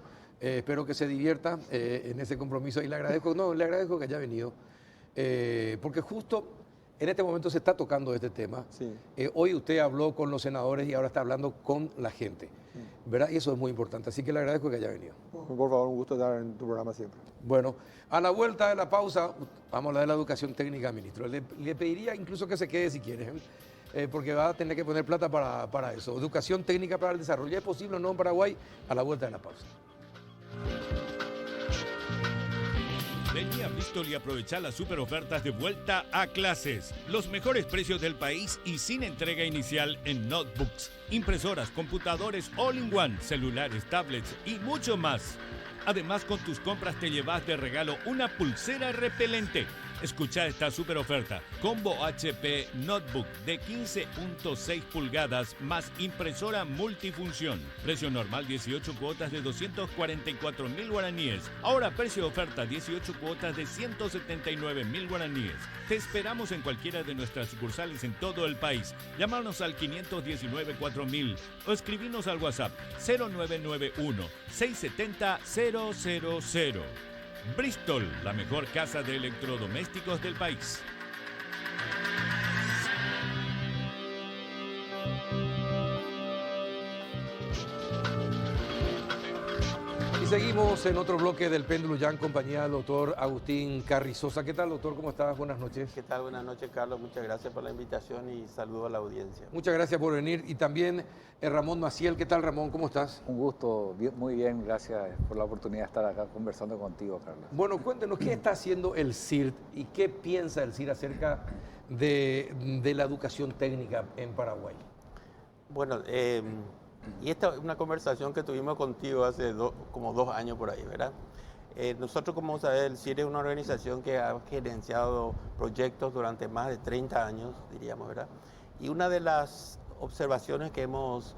[SPEAKER 1] Espero que se divierta en ese compromiso y le agradezco que haya venido. Porque justo en este momento se está tocando este tema.
[SPEAKER 2] Sí.
[SPEAKER 1] Hoy usted habló con los senadores y ahora está hablando con la gente. ¿Verdad? Y eso es muy importante. Así que le agradezco que haya venido.
[SPEAKER 2] Por favor, un gusto estar en tu programa siempre.
[SPEAKER 1] Bueno, a la vuelta de la pausa, vamos a hablar de la educación técnica, ministro. Le pediría incluso que se quede si quiere, porque va a tener que poner plata para eso. Educación técnica para el desarrollo. ¿Es posible o no en Paraguay? A la vuelta de la pausa.
[SPEAKER 3] Vení a Bristol y aprovecha las super ofertas de vuelta a clases. Los mejores precios del país y sin entrega inicial en notebooks, impresoras, computadores all-in-one, celulares, tablets y mucho más. Además, con tus compras te llevas de regalo una pulsera repelente. Escucha esta super oferta. Combo HP Notebook de 15.6 pulgadas más impresora multifunción. Precio normal 18 cuotas de 244.000 guaraníes. Ahora precio de oferta 18 cuotas de 179.000 guaraníes. Te esperamos en cualquiera de nuestras sucursales en todo el país. Llámanos al 519-4000 o escribinos al WhatsApp 0991-670-000. Bristol, la mejor casa de electrodomésticos del país.
[SPEAKER 1] Y seguimos en otro bloque del Péndulo ya en compañía del doctor Agustín Carrizosa. ¿Qué tal, doctor? ¿Cómo estás? Buenas noches.
[SPEAKER 4] ¿Qué tal? Buenas noches, Carlos. Muchas gracias por la invitación y saludo a la audiencia.
[SPEAKER 1] Muchas gracias por venir. Y también Ramón Maciel. ¿Qué tal, Ramón? ¿Cómo estás?
[SPEAKER 5] Un gusto, muy bien, gracias por la oportunidad de estar acá conversando contigo, Carlos.
[SPEAKER 1] Bueno, cuéntenos, ¿qué está haciendo el CIRT y qué piensa el CIRT acerca de la educación técnica en Paraguay?
[SPEAKER 4] Bueno, y esta es una conversación que tuvimos contigo hace como 2 años por ahí, ¿verdad? Nosotros, como sabes, el CIRT es una organización que ha gerenciado proyectos durante más de 30 años, diríamos, ¿verdad? Y una de las observaciones que hemos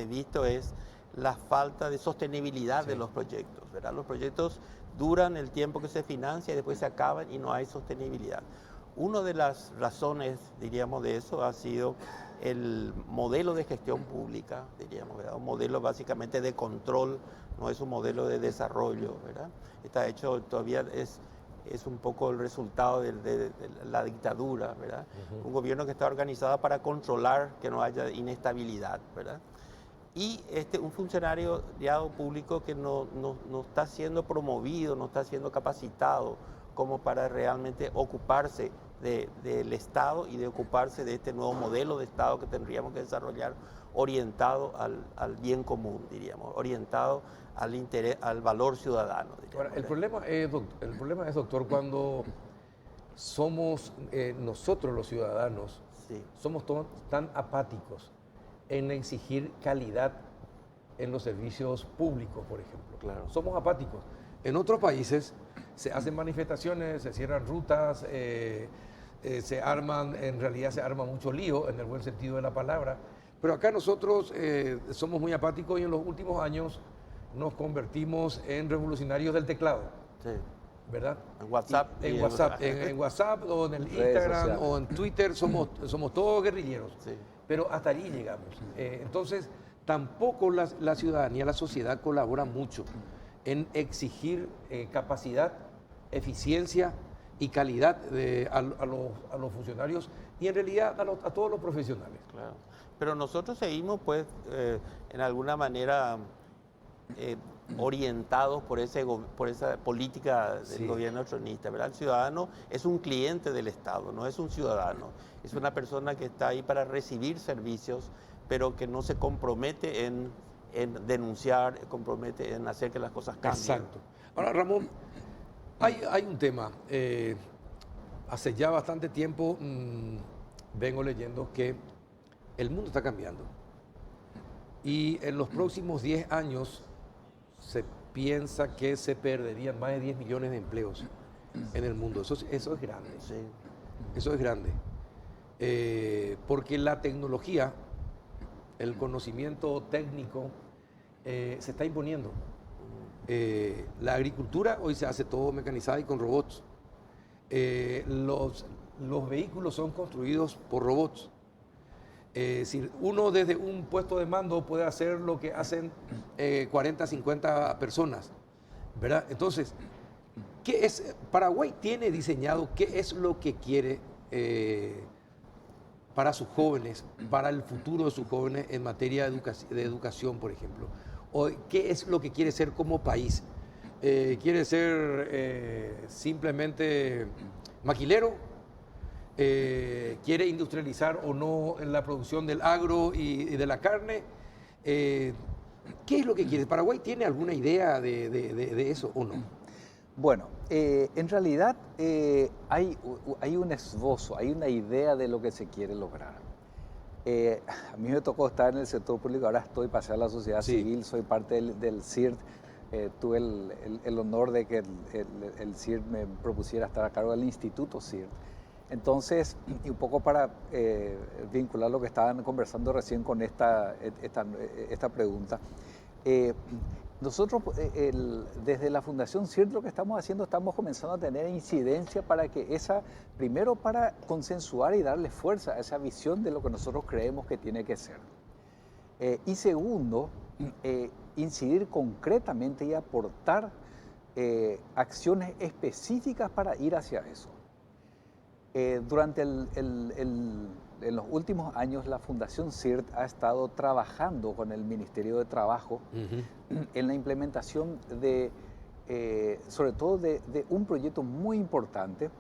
[SPEAKER 4] visto es la falta de sostenibilidad de los proyectos, ¿verdad? Los proyectos duran el tiempo que se financia y después se acaban y no hay sostenibilidad. Una de las razones, diríamos, de eso ha sido el modelo de gestión pública, diríamos, ¿verdad? Un modelo básicamente de control, no es un modelo de desarrollo, ¿verdad? Está hecho, todavía es un poco el resultado de la dictadura, ¿verdad? Un gobierno que está organizado para controlar que no haya inestabilidad, ¿verdad? Y un funcionario público que no está siendo promovido, no está siendo capacitado como para realmente ocuparse del Estado y de ocuparse de este nuevo modelo de Estado que tendríamos que desarrollar orientado al bien común, diríamos, orientado al interés, al valor ciudadano. Diríamos.
[SPEAKER 1] Ahora, el problema es, doctor, cuando somos nosotros los ciudadanos,
[SPEAKER 4] Sí.
[SPEAKER 1] somos tan apáticos en exigir calidad en los servicios públicos, por ejemplo.
[SPEAKER 4] Claro.
[SPEAKER 1] Somos apáticos. En otros países se hacen manifestaciones, se cierran rutas, en realidad se arma mucho lío, en el buen sentido de la palabra. Pero acá nosotros somos muy apáticos y en los últimos años nos convertimos en revolucionarios del teclado.
[SPEAKER 4] Sí.
[SPEAKER 1] ¿Verdad?
[SPEAKER 4] En WhatsApp.
[SPEAKER 1] En WhatsApp o en el Instagram o en Twitter somos todos guerrilleros.
[SPEAKER 4] Sí.
[SPEAKER 1] Pero hasta allí llegamos. Entonces, tampoco la ciudadanía, la sociedad colabora mucho en exigir capacidad, eficiencia y calidad a los funcionarios y en realidad a todos los profesionales.
[SPEAKER 4] Claro. Pero nosotros seguimos, pues, en alguna manera orientados por esa política del gobierno tronista, ¿verdad? El ciudadano es un cliente del Estado, no es un ciudadano. Es una persona que está ahí para recibir servicios, pero que no se compromete en denunciar, compromete en hacer que las cosas cambien.
[SPEAKER 1] Exacto. Ahora, Ramón, hay un tema. Hace ya bastante tiempo vengo leyendo que el mundo está cambiando. Y en los próximos 10 años se piensa que se perderían más de 10 millones de empleos en el mundo. Eso es grande.
[SPEAKER 4] Sí.
[SPEAKER 1] Eso es grande. Porque la tecnología, el conocimiento técnico, se está imponiendo. La agricultura hoy se hace todo mecanizada y con robots. Los vehículos son construidos por robots. Si uno desde un puesto de mando puede hacer lo que hacen 40, 50 personas, ¿verdad? Entonces, Paraguay tiene diseñado qué es lo que quiere para sus jóvenes, para el futuro de sus jóvenes en materia de educación, por ejemplo? ¿O qué es lo que quiere ser como país? ¿Quiere ser simplemente maquilero? ¿Quiere industrializar o no en la producción del agro y de la carne? ¿Qué es lo que quiere? ¿Paraguay tiene alguna idea de eso o no?
[SPEAKER 5] Bueno, en realidad hay un esbozo, hay una idea de lo que se quiere lograr. A mí me tocó estar en el sector público, ahora pasé a la sociedad civil, soy parte del CIRT. Tuve el honor de que el CIRT me propusiera estar a cargo del Instituto CIRT. Entonces, y un poco para vincular lo que estaban conversando recién con esta pregunta, nosotros desde la Fundación CIRT lo que estamos haciendo, estamos comenzando a tener incidencia para que primero para consensuar y darle fuerza a esa visión de lo que nosotros creemos que tiene que ser. Y segundo, incidir concretamente y aportar acciones específicas para ir hacia eso. Durante en los últimos años, la Fundación CIRT ha estado trabajando con el Ministerio de Trabajo en la implementación sobre todo de un proyecto muy importante.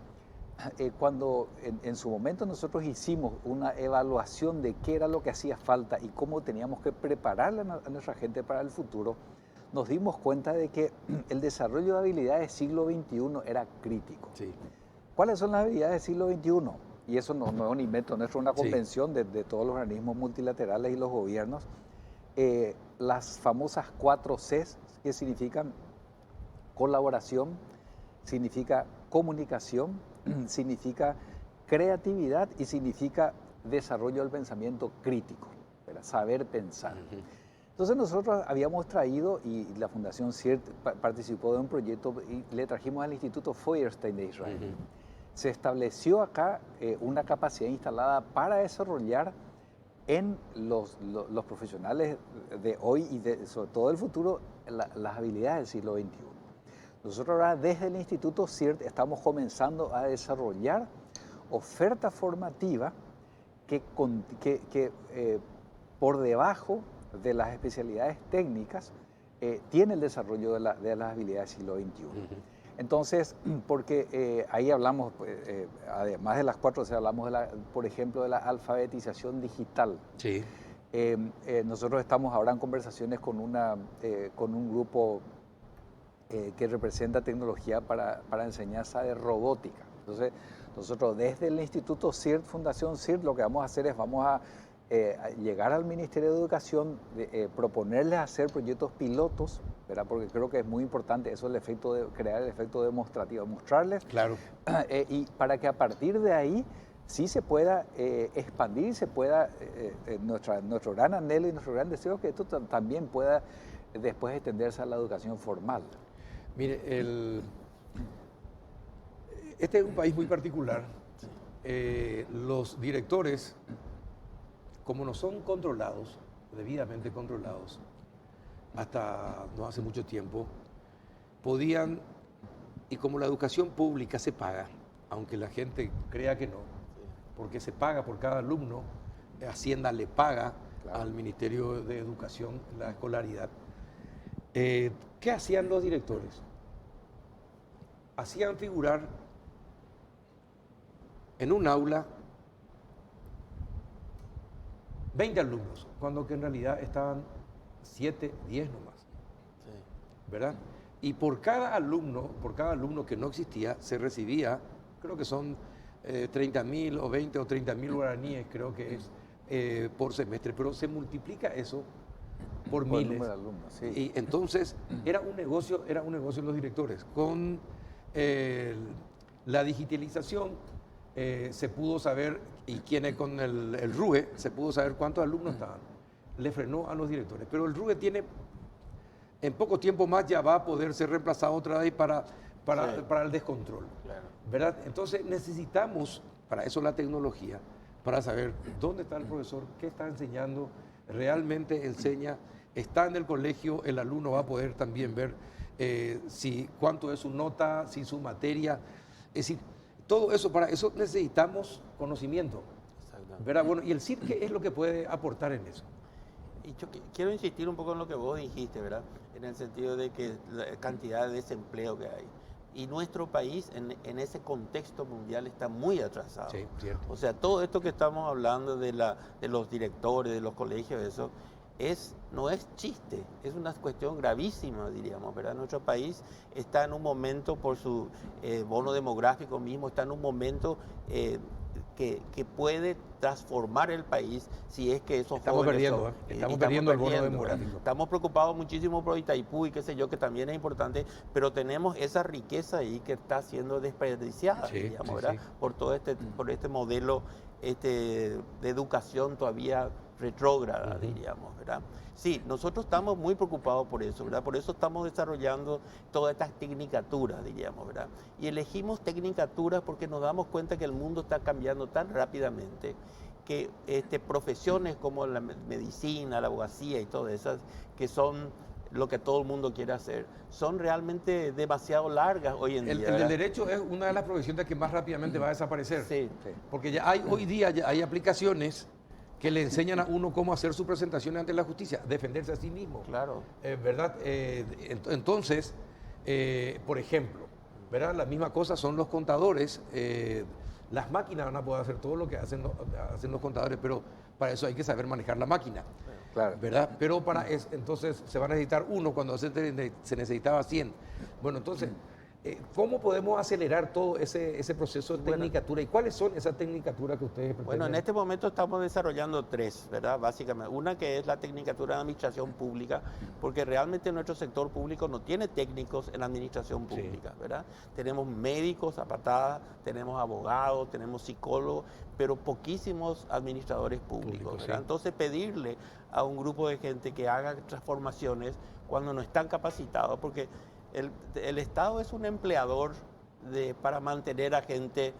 [SPEAKER 5] Cuando en su momento nosotros hicimos una evaluación de qué era lo que hacía falta y cómo teníamos que preparar a nuestra gente para el futuro, nos dimos cuenta de que el desarrollo de habilidades del siglo XXI era crítico.
[SPEAKER 1] Sí.
[SPEAKER 5] ¿Cuáles son las habilidades del siglo XXI? Y eso no es un invento nuestro, es una convención de todos los organismos multilaterales y los gobiernos. Las famosas 4 Cs, que significan colaboración, significa comunicación, significa creatividad y significa desarrollo del pensamiento crítico, ¿verdad? Saber pensar. Entonces nosotros habíamos traído, y la Fundación CIRT participó de un proyecto y le trajimos al Instituto Feuerstein de Israel. Se estableció acá una capacidad instalada para desarrollar en los profesionales de hoy y sobre todo del futuro las habilidades del siglo XXI. Nosotros ahora desde el Instituto CIRT estamos comenzando a desarrollar oferta formativa que por debajo de las especialidades técnicas tiene el desarrollo de las habilidades del siglo XXI. Entonces, porque ahí hablamos, además de las 4, hablamos, por ejemplo, de la alfabetización digital.
[SPEAKER 1] Sí.
[SPEAKER 5] Nosotros estamos ahora en conversaciones con un grupo que representa tecnología para enseñanza de robótica. Entonces, nosotros desde el Instituto CIRT, Fundación CIRT, lo que vamos a hacer es vamos a llegar al Ministerio de Educación, proponerles hacer proyectos pilotos, ¿verdad? Porque creo que es muy importante eso, crear el efecto demostrativo, mostrarles,
[SPEAKER 1] Claro.
[SPEAKER 5] Y para que a partir de ahí sí se pueda expandir y se pueda, nuestro gran anhelo y nuestro gran deseo es que esto también pueda después extenderse a la educación formal.
[SPEAKER 1] Mire, este es un país muy particular. Los directores, como no son controlados, debidamente controlados, hasta no hace mucho tiempo, podían, y como la educación pública se paga, aunque la gente crea que no, porque se paga por cada alumno, Hacienda le paga al Ministerio de Educación la escolaridad. ¿Qué hacían los directores? Hacían figurar en un aula 20 alumnos, cuando que en realidad estaban 7, 10 nomás, ¿verdad? Y por cada alumno que no existía, se recibía, creo que son 30.000 o 20 o 30.000 guaraníes, creo que es por semestre, pero se multiplica eso por miles.
[SPEAKER 5] El número de alumnos, sí.
[SPEAKER 1] Y entonces era un negocio los directores. Con la digitalización se pudo saber, y con el RUE se pudo saber cuántos alumnos estaban. Le frenó a los directores. Pero el RUE tiene, en poco tiempo más ya va a poder ser reemplazado otra vez para el descontrol.
[SPEAKER 4] Claro.
[SPEAKER 1] ¿Verdad? Entonces necesitamos, para eso la tecnología, para saber dónde está el profesor, qué está enseñando, realmente enseña, está en el colegio, el alumno va a poder también ver cuánto es su nota, si su materia. Es decir, todo eso, para eso necesitamos conocimiento. ¿Verdad? Bueno, ¿y el CIRT qué es lo que puede aportar en eso?
[SPEAKER 4] Y yo quiero insistir un poco en lo que vos dijiste, ¿verdad? En el sentido de que la cantidad de desempleo que hay. Y nuestro país en ese contexto mundial está muy atrasado.
[SPEAKER 1] Sí, cierto.
[SPEAKER 4] O sea, todo esto que estamos hablando de los directores, de los colegios, eso, no es chiste, es una cuestión gravísima, diríamos, ¿verdad? Nuestro país está en un momento, por su bono demográfico mismo, está en un momento que puede transformar el país si es que esos
[SPEAKER 1] estamos
[SPEAKER 4] jóvenes
[SPEAKER 1] perdiendo, estamos perdiendo el bono demográfico.
[SPEAKER 4] Estamos preocupados muchísimo por Itaipú y qué sé yo, que también es importante, pero tenemos esa riqueza ahí que está siendo desperdiciada, digamos, ¿verdad? Por todo por este modelo de educación todavía retrógrada, diríamos, ¿verdad? Sí, nosotros estamos muy preocupados por eso, ¿verdad? Por eso estamos desarrollando todas estas tecnicaturas, diríamos, ¿verdad? Y elegimos tecnicaturas porque nos damos cuenta que el mundo está cambiando tan rápidamente que profesiones como la medicina, la abogacía y todas esas, que son lo que todo el mundo quiere hacer, son realmente demasiado largas hoy en día.
[SPEAKER 1] El del derecho es una de las profesiones que más rápidamente va a desaparecer.
[SPEAKER 4] Sí.
[SPEAKER 1] Porque hoy día ya hay aplicaciones que le enseñan a uno cómo hacer su presentación ante la justicia, defenderse a sí mismo.
[SPEAKER 4] Claro.
[SPEAKER 1] ¿Verdad? Entonces, por ejemplo, ¿verdad? La misma cosa son los contadores. Las máquinas van a poder hacer todo lo que hacen los contadores, pero para eso hay que saber manejar la máquina.
[SPEAKER 5] Claro.
[SPEAKER 1] ¿Verdad? Pero entonces se va a necesitar uno cuando se necesitaba 100. Bueno, entonces, ¿Cómo podemos acelerar todo ese proceso de tecnicatura? ¿Y cuáles son esas tecnicaturas que ustedes pretenden?
[SPEAKER 4] Bueno, en este momento estamos desarrollando 3, ¿verdad? Básicamente. Una que es la tecnicatura de administración pública, porque realmente nuestro sector público no tiene técnicos en administración pública, ¿verdad? Tenemos médicos a patadas, tenemos abogados, tenemos psicólogos, pero poquísimos administradores públicos, ¿verdad?
[SPEAKER 1] Sí.
[SPEAKER 4] Entonces, pedirle a un grupo de gente que haga transformaciones cuando no están capacitados, porque el Estado es un empleador para mantener a gente,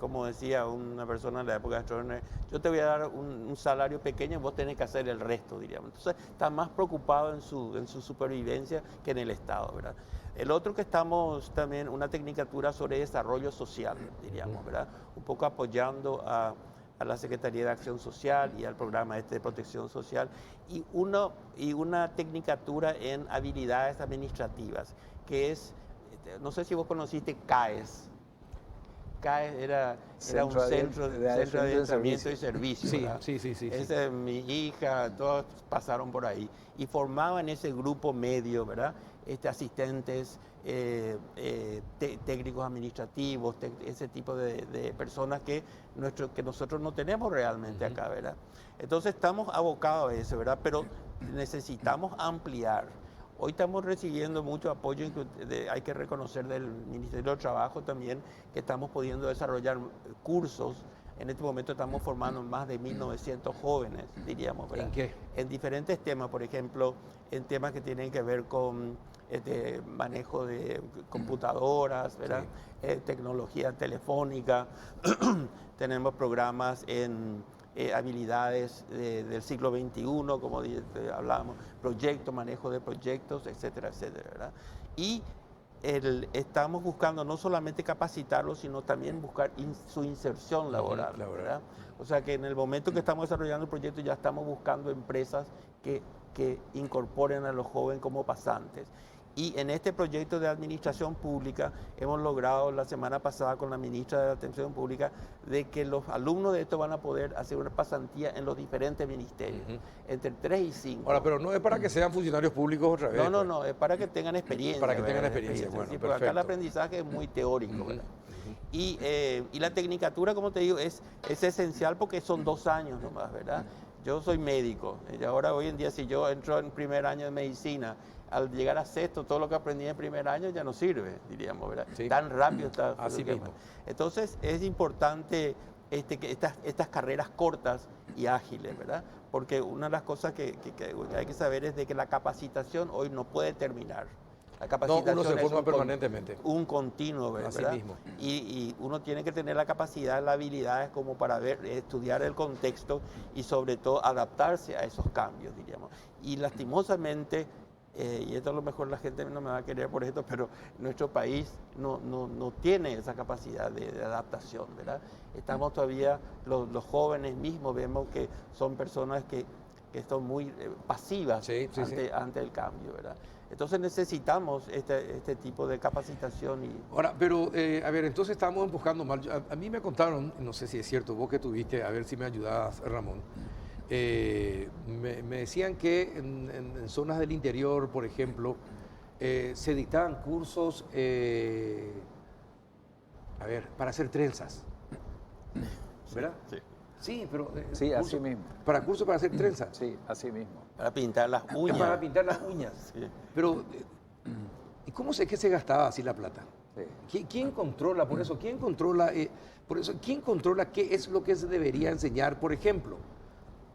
[SPEAKER 4] como decía una persona en la época de Stroessner, yo te voy a dar un salario pequeño y vos tenés que hacer el resto, diríamos. Entonces está más preocupado en su supervivencia que en el Estado, ¿verdad? El otro que estamos también, una tecnicatura sobre desarrollo social, diríamos, ¿verdad? Un poco apoyando a la Secretaría de Acción Social y al programa de protección social, y una tecnicatura en habilidades administrativas, que es, no sé si vos conociste CAES. CAES era un centro de adiestramiento y servicio.
[SPEAKER 1] Sí.
[SPEAKER 4] Mi hija, todos pasaron por ahí y formaban ese grupo medio, ¿verdad? Asistentes, técnicos administrativos, ese tipo de personas que nosotros no tenemos realmente acá, ¿verdad? Entonces estamos abocados a eso, ¿verdad? Pero necesitamos ampliar. Hoy estamos recibiendo mucho apoyo, hay que reconocer del Ministerio del Trabajo también, que estamos pudiendo desarrollar cursos. En este momento estamos formando más de 1.900 jóvenes, diríamos, ¿verdad?
[SPEAKER 1] ¿En qué?
[SPEAKER 4] En diferentes temas, por ejemplo, en temas que tienen que ver con manejo de computadoras, ¿verdad? Sí. Tecnología telefónica. Tenemos programas en habilidades del siglo XXI, como hablábamos, manejo de proyectos, etcétera, etcétera, ¿verdad? Y estamos buscando no solamente capacitarlos, sino también buscar su inserción laboral, ¿verdad? O sea que en el momento que estamos desarrollando el proyecto ya estamos buscando empresas que incorporen a los jóvenes como pasantes. Y en este proyecto de administración pública hemos logrado la semana pasada con la ministra de la Atención Pública de que los alumnos de esto van a poder hacer una pasantía en los diferentes ministerios, entre 3 y 5.
[SPEAKER 1] Ahora, pero no es para que sean funcionarios públicos otra vez.
[SPEAKER 4] No, es para que tengan experiencia.
[SPEAKER 1] Para que tengan experiencia,
[SPEAKER 4] bueno,
[SPEAKER 1] sí,
[SPEAKER 4] porque acá el aprendizaje es muy teórico, ¿verdad? Y la tecnicatura, como te digo, es esencial porque son 2 años nomás, ¿verdad? Yo soy médico y ahora hoy en día si yo entro en primer año de medicina, al llegar a sexto, todo lo que aprendí en primer año ya no sirve, diríamos, ¿verdad? Sí. Tan rápido está.
[SPEAKER 1] Así mismo.
[SPEAKER 4] Entonces es importante que estas carreras cortas y ágiles, ¿verdad? Porque una de las cosas que hay que saber es de que la capacitación hoy no puede terminar. La capacitación
[SPEAKER 1] uno se forma permanentemente.
[SPEAKER 4] Un continuo, ¿verdad?
[SPEAKER 1] Así mismo.
[SPEAKER 4] Y uno tiene que tener la capacidad, las habilidades como para estudiar el contexto y sobre todo adaptarse a esos cambios, diríamos. Y lastimosamente, y esto a lo mejor la gente no me va a querer por esto, pero nuestro país no tiene esa capacidad de adaptación, ¿verdad? Estamos todavía, los jóvenes mismos vemos que son personas que son muy pasivas ante el cambio, ¿verdad? Entonces necesitamos este tipo de capacitación.
[SPEAKER 1] Ahora, pero a ver, entonces estamos empujando mal. A mí me contaron, no sé si es cierto, vos que tuviste, a ver si me ayudás, Ramón. Me decían que en zonas del interior, por ejemplo, se dictaban cursos, para hacer trenzas, ¿verdad? Sí. Sí, pero...
[SPEAKER 5] sí, así mismo.
[SPEAKER 1] ¿Para cursos para hacer trenzas?
[SPEAKER 5] Sí, así mismo.
[SPEAKER 4] Para pintar las uñas.
[SPEAKER 1] Para pintar las uñas. Sí. Pero, ¿y cómo sé que se gastaba así la plata? Sí. ¿Quién controla por eso? ¿Quién controla qué es lo que se debería enseñar, por ejemplo,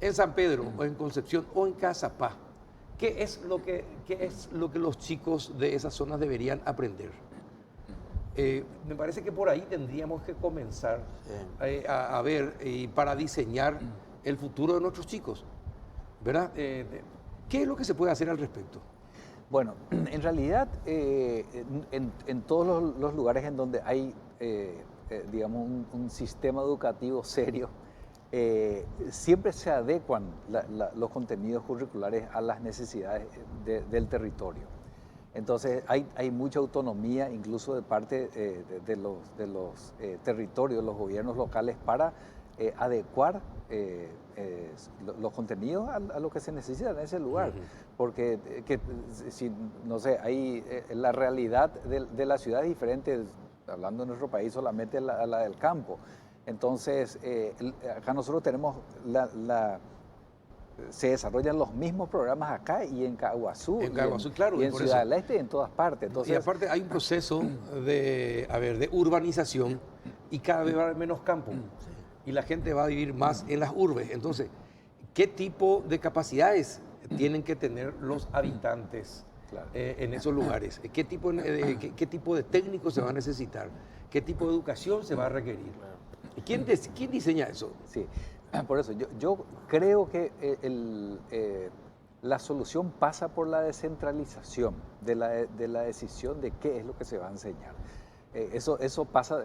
[SPEAKER 1] en San Pedro o en Concepción o en Cazapá? ¿Qué es lo que los chicos de esas zonas deberían aprender? Me parece que por ahí tendríamos que comenzar a ver y para diseñar el futuro de nuestros chicos, ¿verdad? ¿Qué es lo que se puede hacer al respecto?
[SPEAKER 5] Bueno, en realidad, en todos los lugares en donde hay, digamos, un sistema educativo serio, siempre se adecuan los contenidos curriculares a las necesidades del territorio. Entonces hay mucha autonomía incluso de parte de los territorios, los gobiernos locales para adecuar los contenidos a lo que se necesita en ese lugar. Porque, si, no sé, la realidad de la ciudad es diferente, hablando de nuestro país, solamente la del campo. Entonces, acá nosotros tenemos se desarrollan los mismos programas acá y en Caguazú.
[SPEAKER 1] Claro,
[SPEAKER 5] y en Ciudad del Este y en todas partes. Entonces,
[SPEAKER 1] y aparte hay un proceso de urbanización y cada vez va a haber menos campo. Y la gente va a vivir más en las urbes. Entonces, ¿qué tipo de capacidades tienen que tener los habitantes en esos lugares? ¿Qué tipo de técnicos se va a necesitar? ¿Qué tipo de educación se va a requerir? ¿Quién diseña eso?
[SPEAKER 5] Sí, por eso yo creo que la solución pasa por la descentralización de la decisión de qué es lo que se va a enseñar. Eso pasa,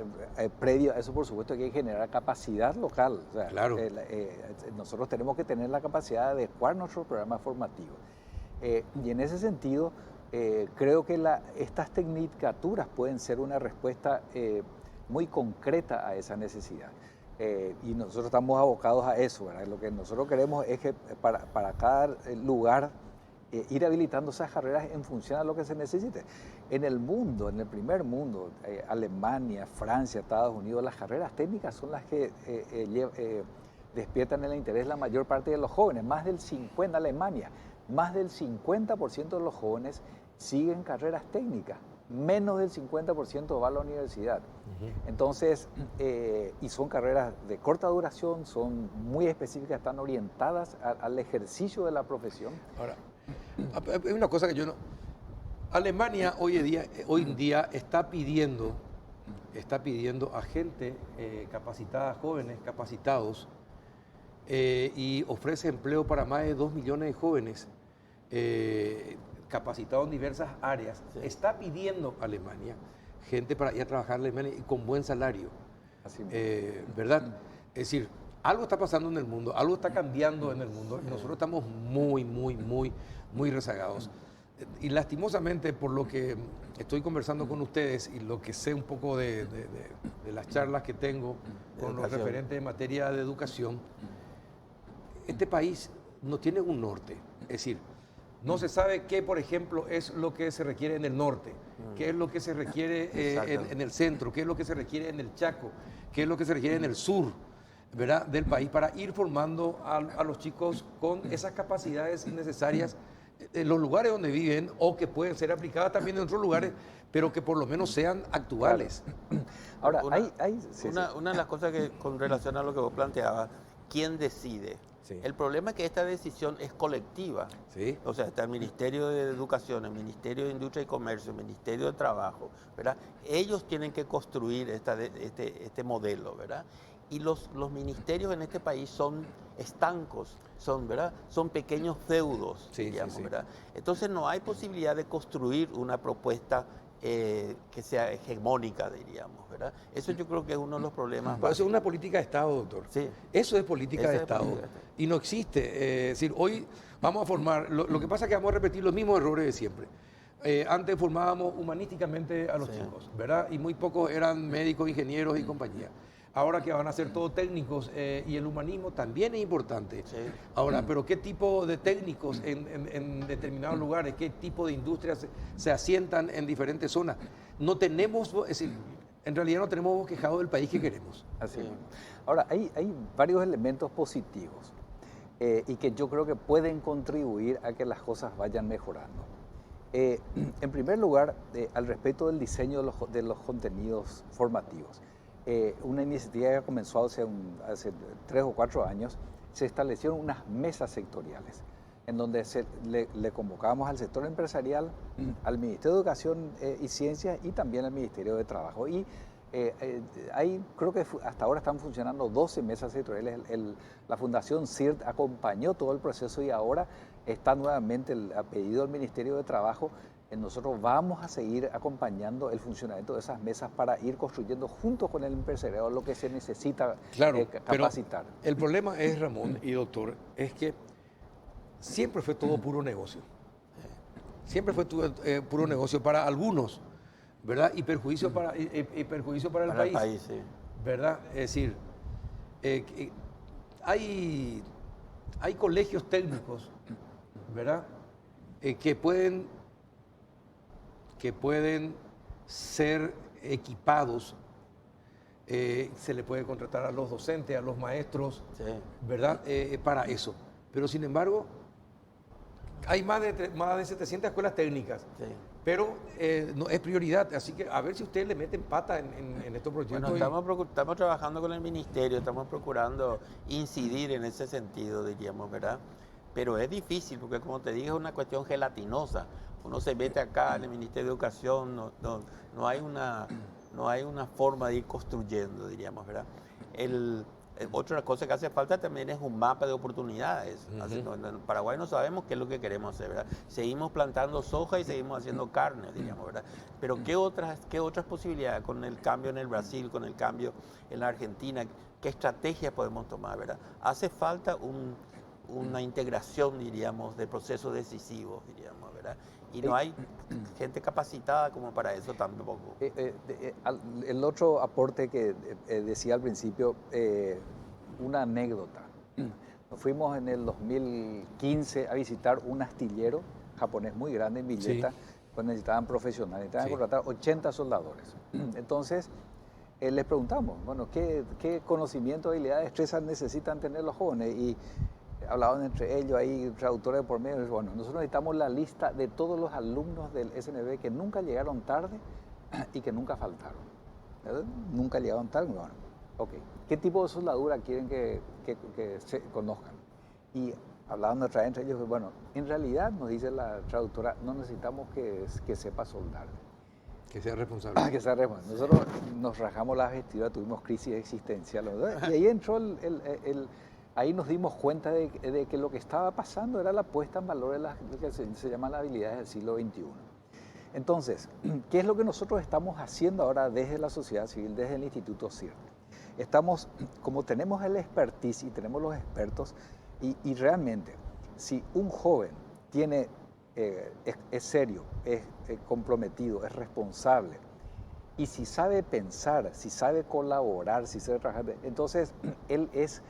[SPEAKER 5] previo a eso por supuesto que hay que generar capacidad local. O sea,
[SPEAKER 1] claro.
[SPEAKER 5] Nosotros tenemos que tener la capacidad de adecuar nuestros programas formativos. Y en ese sentido, creo que estas tecnicaturas pueden ser una respuesta muy concreta a esa necesidad. Y nosotros estamos abocados a eso, ¿verdad? Lo que nosotros queremos es que para cada lugar ir habilitando esas carreras en función a lo que se necesite. En el mundo, en el primer mundo, Alemania, Francia, Estados Unidos, las carreras técnicas son las que despiertan el interés de la mayor parte de los jóvenes. En Alemania, más del 50% de los jóvenes siguen carreras técnicas. Menos del 50% va a la universidad. Entonces, y son carreras de corta duración, son muy específicas, están orientadas al ejercicio de la profesión.
[SPEAKER 1] Ahora, hay una cosa que yo no... Alemania hoy en día está pidiendo a gente capacitada, jóvenes capacitados, y ofrece empleo para más de 2 millones de jóvenes capacitados en diversas áreas. Sí. Está pidiendo Alemania gente para ir a trabajar en Alemania y con buen salario.
[SPEAKER 5] Así
[SPEAKER 1] ¿verdad? Es decir, algo está pasando en el mundo, algo está cambiando en el mundo y nosotros estamos muy rezagados. Y lastimosamente, por lo que estoy conversando con ustedes y lo que sé un poco de las charlas que tengo con los referentes en materia de educación, este país no tiene un norte. Es decir, no se sabe qué, por ejemplo, es lo que se requiere en el norte, qué es lo que se requiere en el centro, qué es lo que se requiere en el Chaco, qué es lo que se requiere en el sur, ¿verdad?, del país, para ir formando a los chicos con esas capacidades necesarias en los lugares donde viven o que pueden ser aplicadas también en otros lugares, pero que por lo menos sean actuales.
[SPEAKER 5] Ahora,
[SPEAKER 4] una de las cosas que con relación a lo que vos planteabas, ¿quién decide? Sí. El problema es que esta decisión es colectiva.
[SPEAKER 1] Sí.
[SPEAKER 4] O sea, está el Ministerio de Educación, el Ministerio de Industria y Comercio, el Ministerio de Trabajo, ¿verdad? Ellos tienen que construir este modelo, ¿verdad? Y los ministerios en este país son estancos, ¿verdad? Son pequeños feudos, digamos, ¿verdad? Entonces no hay posibilidad de construir una propuesta que sea hegemónica, diríamos, ¿verdad? Eso yo creo que es uno de los problemas.
[SPEAKER 1] Pero eso es una política de Estado, doctor.
[SPEAKER 4] Sí.
[SPEAKER 1] Eso es política de Estado. Y no existe. Es decir, hoy vamos a formar, lo que pasa es que vamos a repetir los mismos errores de siempre. Antes formábamos humanísticamente a los chicos, ¿verdad? Y muy pocos eran médicos, ingenieros y compañía. Ahora que van a ser todos técnicos y el humanismo también es importante. Sí. Ahora, pero ¿qué tipo de técnicos en determinados lugares? ¿Qué tipo de industrias se asientan en diferentes zonas? No tenemos, es decir, en realidad no tenemos bosquejado del país que queremos.
[SPEAKER 5] Así. Ahora, hay varios elementos positivos y que yo creo que pueden contribuir a que las cosas vayan mejorando. En primer lugar, al respecto del diseño de los contenidos formativos. Una iniciativa que comenzó hace 3 o 4 años, se establecieron unas mesas sectoriales en donde le convocamos al sector empresarial, al Ministerio de Educación y Ciencias y también al Ministerio de Trabajo. Y creo que hasta ahora están funcionando 12 mesas sectoriales. La Fundación CIRT acompañó todo el proceso y ahora está nuevamente a pedido del Ministerio de Trabajo. Nosotros vamos a seguir acompañando el funcionamiento de esas mesas para ir construyendo junto con el empresariado lo que se necesita capacitar.
[SPEAKER 1] Pero el problema es, Ramón y doctor, es que siempre fue todo puro negocio. Siempre fue todo, puro negocio para algunos, ¿verdad? Y perjuicio para el país.
[SPEAKER 4] Sí.
[SPEAKER 1] ¿Verdad? Es decir, hay colegios técnicos, ¿verdad? Que pueden ser equipados. Se le puede contratar a los docentes, a los maestros,
[SPEAKER 4] Sí.
[SPEAKER 1] ¿verdad? Para eso. Pero sin embargo, hay más de 700 escuelas técnicas,
[SPEAKER 4] Sí.
[SPEAKER 1] pero no es prioridad. Así que a ver si ustedes le meten pata en estos proyectos.
[SPEAKER 4] Bueno, estamos trabajando con el ministerio, estamos procurando incidir en ese sentido, diríamos, ¿verdad? Pero es difícil porque, como te dije, es una cuestión gelatinosa. Uno se mete acá en el Ministerio de Educación, no hay una forma de ir construyendo, diríamos, ¿verdad? Otra cosa que hace falta también es un mapa de oportunidades. En Paraguay no sabemos qué es lo que queremos hacer, ¿verdad? Seguimos plantando soja y seguimos haciendo carne, diríamos, ¿verdad? Pero ¿qué otras posibilidades con el cambio en el Brasil, con el cambio en la Argentina? ¿Qué estrategias podemos tomar, verdad? Hace falta una integración, diríamos, de procesos decisivos, diríamos, ¿verdad? Y no hay gente capacitada como para eso tampoco.
[SPEAKER 5] El otro aporte que decía al principio, una anécdota. Nos fuimos en el 2015 a visitar un astillero japonés muy grande en Villeta, pues necesitaban profesionales, necesitaban contratar 80 soldadores. Entonces, les preguntamos, bueno, ¿qué conocimiento, habilidades, destrezas necesitan tener los jóvenes? Y hablaban entre ellos, ahí traductores por medio. Bueno, nosotros necesitamos la lista de todos los alumnos del SNB que nunca llegaron tarde y que nunca faltaron. ¿Verdad? Nunca llegaron tarde. Bueno, ok. ¿Qué tipo de soldadura quieren que se conozcan? Y hablaban otra vez entre ellos. Bueno, en realidad, nos dice la traductora, no necesitamos que sepa soldar.
[SPEAKER 1] Que sea responsable.
[SPEAKER 5] Que sea responsable. Nosotros nos rajamos las vestiduras, tuvimos crisis existencial, ¿verdad? Y ahí entró ahí nos dimos cuenta de que lo que estaba pasando era la puesta en valor de lo que se llaman las habilidades del siglo XXI. Entonces, ¿qué es lo que nosotros estamos haciendo ahora desde la sociedad civil, desde el Instituto CIRT? Estamos, como tenemos el expertise y tenemos los expertos, y realmente, si un joven es serio, es comprometido, es responsable, y si sabe pensar, si sabe colaborar, si sabe trabajar, entonces él es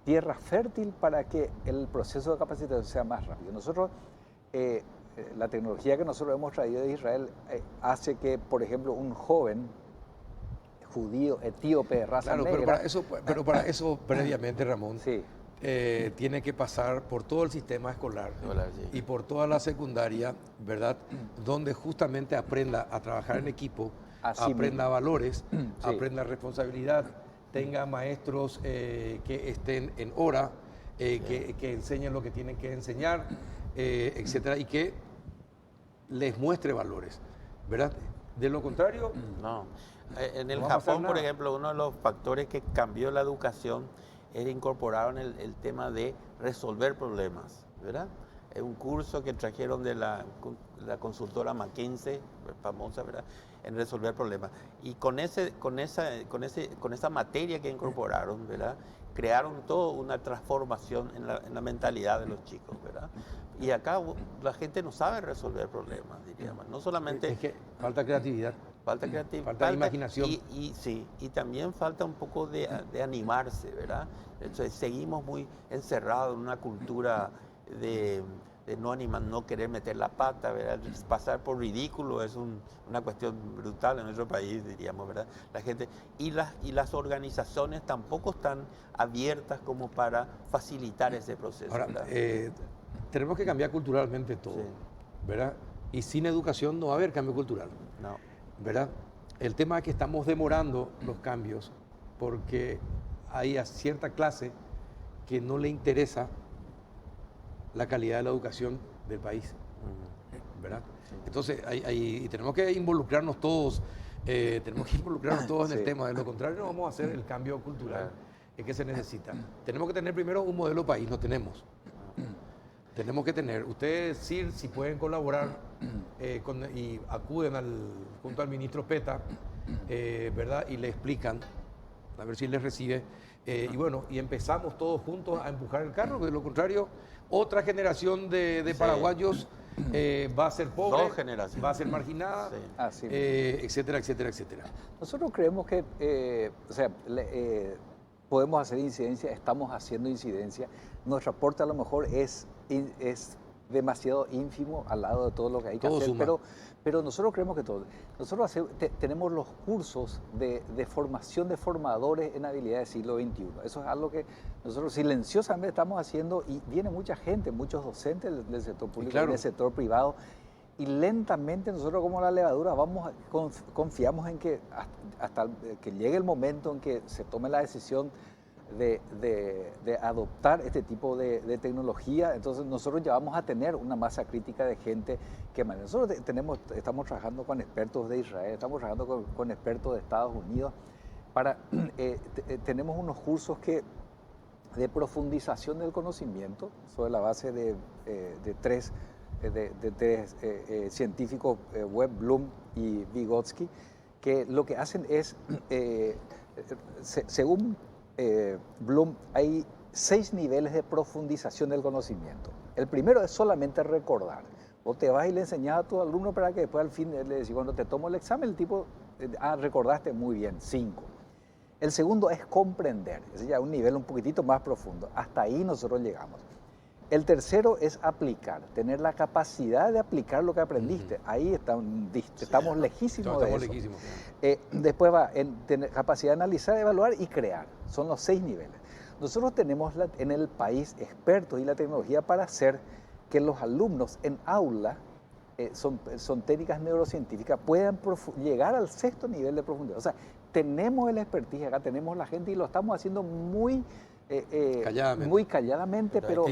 [SPEAKER 5] tierra fértil para que el proceso de capacitación sea más rápido. Nosotros, la tecnología que nosotros hemos traído de Israel hace que, por ejemplo, un joven judío, etíope, de raza negra...
[SPEAKER 1] Pero para eso previamente, Ramón,
[SPEAKER 5] Sí.
[SPEAKER 1] Tiene que pasar por todo el sistema escolar
[SPEAKER 4] Sí.
[SPEAKER 1] y por toda la secundaria, ¿verdad? Donde justamente aprenda a trabajar en equipo,
[SPEAKER 5] Así
[SPEAKER 1] aprenda
[SPEAKER 5] mismo.
[SPEAKER 1] valores,
[SPEAKER 5] Sí.
[SPEAKER 1] aprenda responsabilidad, tenga maestros que estén en hora, que enseñen lo que tienen que enseñar, etcétera, y que les muestre valores, ¿verdad? De lo contrario,
[SPEAKER 4] No. En el
[SPEAKER 1] No va a pasar
[SPEAKER 4] Japón, por
[SPEAKER 1] nada.
[SPEAKER 4] ejemplo, uno de los factores que cambió la educación es incorporaron el tema de resolver problemas, ¿verdad? Es un curso que trajeron de la consultora McKinsey, famosa, ¿verdad? En resolver problemas. Y con esa materia que incorporaron, ¿verdad? Crearon toda una transformación en la mentalidad de los chicos, ¿verdad? Y acá la gente no sabe resolver problemas, diríamos. No solamente...
[SPEAKER 1] es que falta creatividad.
[SPEAKER 4] Falta creatividad.
[SPEAKER 1] Falta imaginación.
[SPEAKER 4] Y también falta un poco de animarse, ¿verdad? Entonces, seguimos muy encerrados en una cultura de no querer meter la pata, ¿verdad? Pasar por ridículo es una cuestión brutal en nuestro país, diríamos, ¿verdad? La gente, y las organizaciones tampoco están abiertas como para facilitar ese proceso.
[SPEAKER 1] Ahora,
[SPEAKER 4] ¿verdad?
[SPEAKER 1] tenemos que cambiar culturalmente todo,
[SPEAKER 4] Sí.
[SPEAKER 1] ¿verdad? Y sin educación no va a haber cambio cultural.
[SPEAKER 4] No.
[SPEAKER 1] ¿Verdad? El tema es que estamos demorando los cambios porque hay a cierta clase que no le interesa la calidad de la educación del país, ¿verdad? Entonces, y tenemos que involucrarnos todos, en el
[SPEAKER 5] Sí.
[SPEAKER 1] tema, de lo contrario no vamos a hacer el cambio cultural que se necesita. Tenemos que tener primero un modelo país, no tenemos. Tenemos que tener, ustedes sí, si pueden colaborar y acuden junto al ministro Peta, ¿verdad? Y le explican, a ver si les recibe. Y bueno, y empezamos todos juntos a empujar el carro, de lo contrario, otra generación de
[SPEAKER 4] Sí.
[SPEAKER 1] paraguayos va a ser pobre,
[SPEAKER 4] Dos generaciones.
[SPEAKER 1] va a ser marginada,
[SPEAKER 4] Sí.
[SPEAKER 5] Así mismo.
[SPEAKER 1] etcétera, etcétera, etcétera.
[SPEAKER 5] Nosotros creemos que, podemos hacer incidencia, estamos haciendo incidencia. Nuestro aporte a lo mejor es demasiado ínfimo al lado de todo lo que hay que
[SPEAKER 1] Todo
[SPEAKER 5] hacer,
[SPEAKER 1] suma.
[SPEAKER 5] pero nosotros creemos que todo. Nosotros tenemos los cursos de formación de formadores en habilidades del siglo XXI. Eso es algo que nosotros silenciosamente estamos haciendo y viene mucha gente, muchos docentes del sector público y del sector privado. Y lentamente nosotros como la levadura confiamos en que hasta que llegue el momento en que se tome la decisión de adoptar este tipo de tecnología, entonces nosotros ya vamos a tener una masa crítica de gente que nosotros estamos trabajando con expertos de Israel, estamos trabajando con expertos de Estados Unidos, tenemos unos cursos de profundización del conocimiento sobre la base de tres científicos, Webb, Bloom y Vygotsky, que lo que hacen es, según Bloom, hay 6 niveles de profundización del conocimiento. El primero es solamente recordar. Vos te vas y le enseñás a tu alumno para que después al fin le decís, cuando te tomo el examen, el tipo, recordaste muy bien, 5. El segundo es comprender, ese ya es un nivel un poquitito más profundo. Hasta ahí nosotros llegamos. El tercero es aplicar, tener la capacidad de aplicar lo que aprendiste. Ahí estamos lejísimos de eso. Después va en tener capacidad de analizar, evaluar y crear. Son los 6 niveles. Nosotros tenemos en el país expertos y la tecnología para hacer que los alumnos en aula, son técnicas neurocientíficas, puedan llegar al 6º nivel de profundidad. O sea, tenemos el expertise acá, tenemos la gente y lo estamos haciendo muy calladamente, pero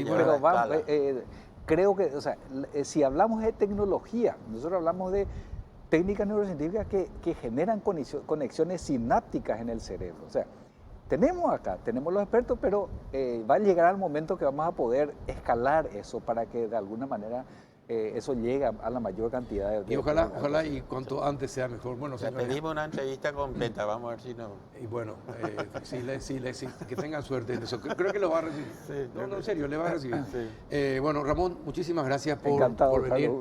[SPEAKER 5] creo que, o sea, si hablamos de tecnología, nosotros hablamos de técnicas neurocientíficas que generan conexiones sinápticas en el cerebro. O sea, tenemos los expertos, pero va a llegar al momento que vamos a poder escalar eso para que de alguna manera eso llegue a la mayor cantidad de...
[SPEAKER 1] Y ojalá y cuanto antes sea mejor. Bueno,
[SPEAKER 4] señores, pedimos una entrevista completa, vamos a ver si no...
[SPEAKER 1] Y bueno, que tengan suerte en eso. Creo que lo va a recibir. Sí, no, en serio, le va a recibir. Sí. Bueno, Ramón, muchísimas gracias por venir.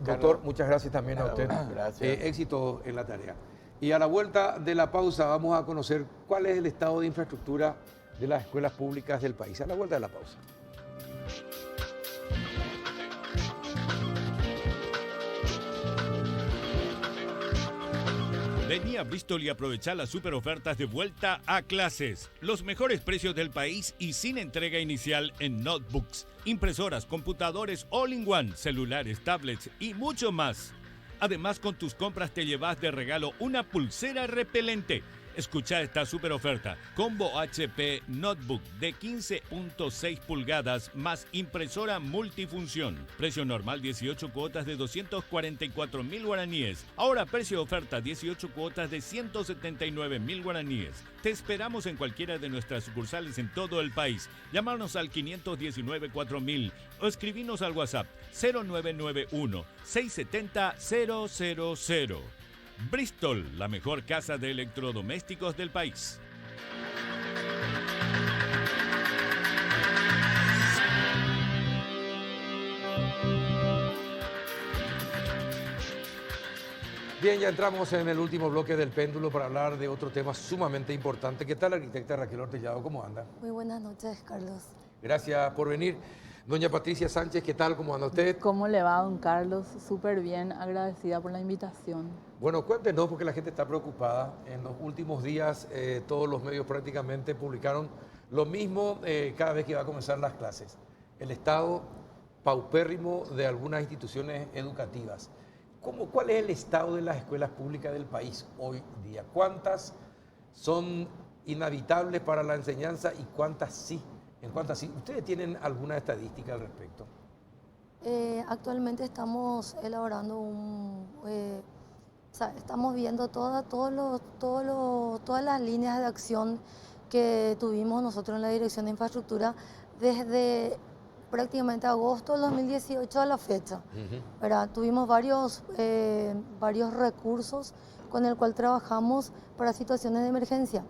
[SPEAKER 1] Doctor, muchas gracias también a usted. Gracias. Éxito en la tarea. Y a la vuelta de la pausa vamos a conocer cuál es el estado de infraestructura de las escuelas públicas del país. A la vuelta de la pausa.
[SPEAKER 3] Vení a Bristol y aprovecha las super ofertas de vuelta a clases. Los mejores precios del país y sin entrega inicial en notebooks, impresoras, computadores all-in-one, celulares, tablets y mucho más. Además, con tus compras te llevas de regalo una pulsera repelente. Escucha esta super oferta. Combo HP Notebook de 15.6 pulgadas más impresora multifunción. Precio normal 18 cuotas de 244.000 guaraníes. Ahora precio oferta 18 cuotas de 179.000 guaraníes. Te esperamos en cualquiera de nuestras sucursales en todo el país. Llámanos al 519-4000 o escribinos al WhatsApp 0991-670-000. Bristol, la mejor casa de electrodomésticos del país.
[SPEAKER 1] Bien, ya entramos en el último bloque del péndulo para hablar de otro tema sumamente importante. ¿Qué tal, arquitecta Raquel Ortellado? ¿Cómo anda?
[SPEAKER 6] Muy buenas noches, Carlos.
[SPEAKER 1] Gracias por venir. Doña Patricia Sánchez, ¿qué tal? ¿Cómo anda usted?
[SPEAKER 7] ¿Cómo le va, don Carlos? Súper bien, agradecida por la invitación.
[SPEAKER 1] Bueno, cuéntenos, porque la gente está preocupada. En los últimos días, todos los medios prácticamente publicaron lo mismo cada vez que iba a comenzar las clases. El estado paupérrimo de algunas instituciones educativas. ¿Cuál es el estado de las escuelas públicas del país hoy día? ¿Cuántas son inhabitables para la enseñanza y cuántas sí? ¿En cuántas sí? ¿Ustedes tienen alguna estadística al respecto?
[SPEAKER 6] Actualmente estamos elaborando estamos viendo todas las líneas de acción que tuvimos nosotros en la Dirección de Infraestructura desde prácticamente agosto del 2018 a la fecha. Tuvimos varios recursos con el cual trabajamos para situaciones de emergencia.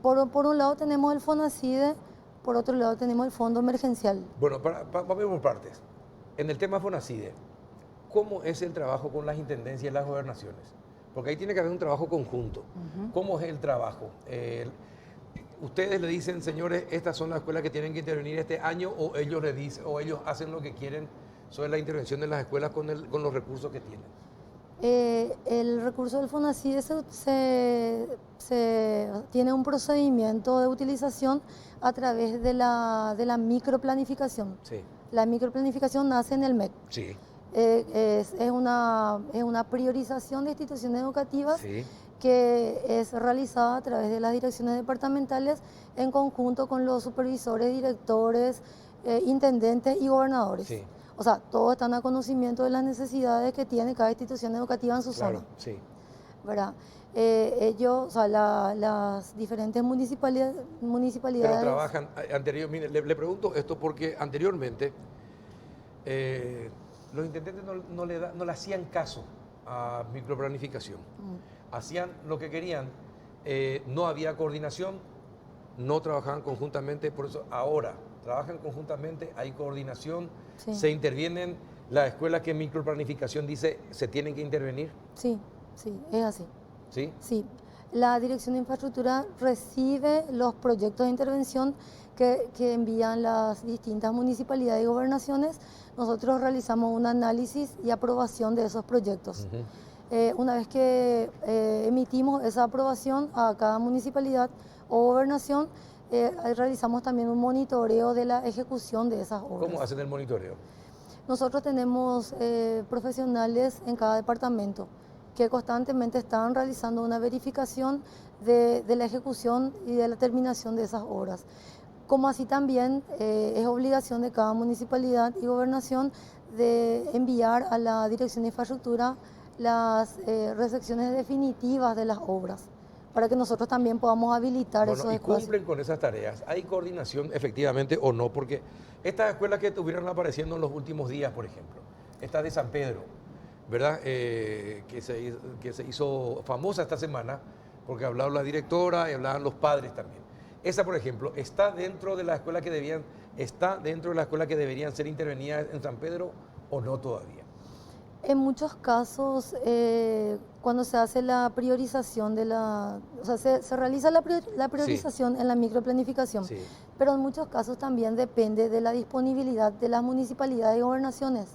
[SPEAKER 6] Por un lado tenemos el FONACIDE, por otro lado tenemos el Fondo Emergencial.
[SPEAKER 1] Bueno, vamos por partes. En el tema FONACIDE, ¿cómo es el trabajo con las intendencias y las gobernaciones? Porque ahí tiene que haber un trabajo conjunto. ¿Cómo es el trabajo? Ustedes le dicen, señores, estas son las escuelas que tienen que intervenir este año, o ellos le dicen, o ellos hacen lo que quieren sobre la intervención de las escuelas con los recursos que tienen.
[SPEAKER 6] El recurso del FONACYT tiene un procedimiento de utilización a través de la microplanificación.
[SPEAKER 1] Sí.
[SPEAKER 6] La microplanificación nace en el MEC.
[SPEAKER 1] Sí.
[SPEAKER 6] Es una priorización de instituciones educativas.
[SPEAKER 1] Sí.
[SPEAKER 6] Que es realizada a través de las direcciones departamentales en conjunto con los supervisores, directores, intendentes y gobernadores.
[SPEAKER 1] Sí.
[SPEAKER 6] O sea, todos están a conocimiento de las necesidades que tiene cada institución educativa en su
[SPEAKER 1] Claro,
[SPEAKER 6] zona.
[SPEAKER 1] sí.
[SPEAKER 6] ¿Verdad? Ellos, o sea, las diferentes municipalidades...
[SPEAKER 1] Pero trabajan anteriormente. Mire, le pregunto esto porque anteriormente los intendentes no le hacían caso a microplanificación. Hacían lo que querían, no había coordinación, no trabajaban conjuntamente, por eso ahora trabajan conjuntamente, hay coordinación,
[SPEAKER 6] Sí.
[SPEAKER 1] se intervienen, las escuelas que microplanificación dice se tienen que intervenir,
[SPEAKER 6] Sí, sí, es así.
[SPEAKER 1] ¿sí?
[SPEAKER 6] Sí, la Dirección de Infraestructura recibe los proyectos de intervención que envían las distintas municipalidades y gobernaciones. Nosotros realizamos un análisis y aprobación de esos proyectos. Una vez que emitimos esa aprobación a cada municipalidad o gobernación, realizamos también un monitoreo de la ejecución de esas obras.
[SPEAKER 1] ¿Cómo hacen el monitoreo?
[SPEAKER 6] Nosotros tenemos profesionales en cada departamento que constantemente están realizando una verificación de la ejecución y de la terminación de esas obras. Como así también es obligación de cada municipalidad y gobernación de enviar a la Dirección de Infraestructura las recepciones definitivas de las obras, para que nosotros también podamos habilitar esos
[SPEAKER 1] Y
[SPEAKER 6] espacios.
[SPEAKER 1] cumplen con esas tareas. ¿Hay coordinación efectivamente o no? Porque estas escuelas que estuvieron apareciendo en los últimos días, por ejemplo, esta de San Pedro, ¿verdad? Que se hizo famosa esta semana porque hablaba la directora y hablaban los padres también. Esa, por ejemplo, ¿está dentro de la escuela que deberían ser intervenidas en San Pedro o no todavía?
[SPEAKER 6] En muchos casos, cuando se hace la priorización o sea, se realiza la priorización en la microplanificación,
[SPEAKER 1] Sí.
[SPEAKER 6] pero en muchos casos también depende de la disponibilidad de las municipalidades y gobernaciones.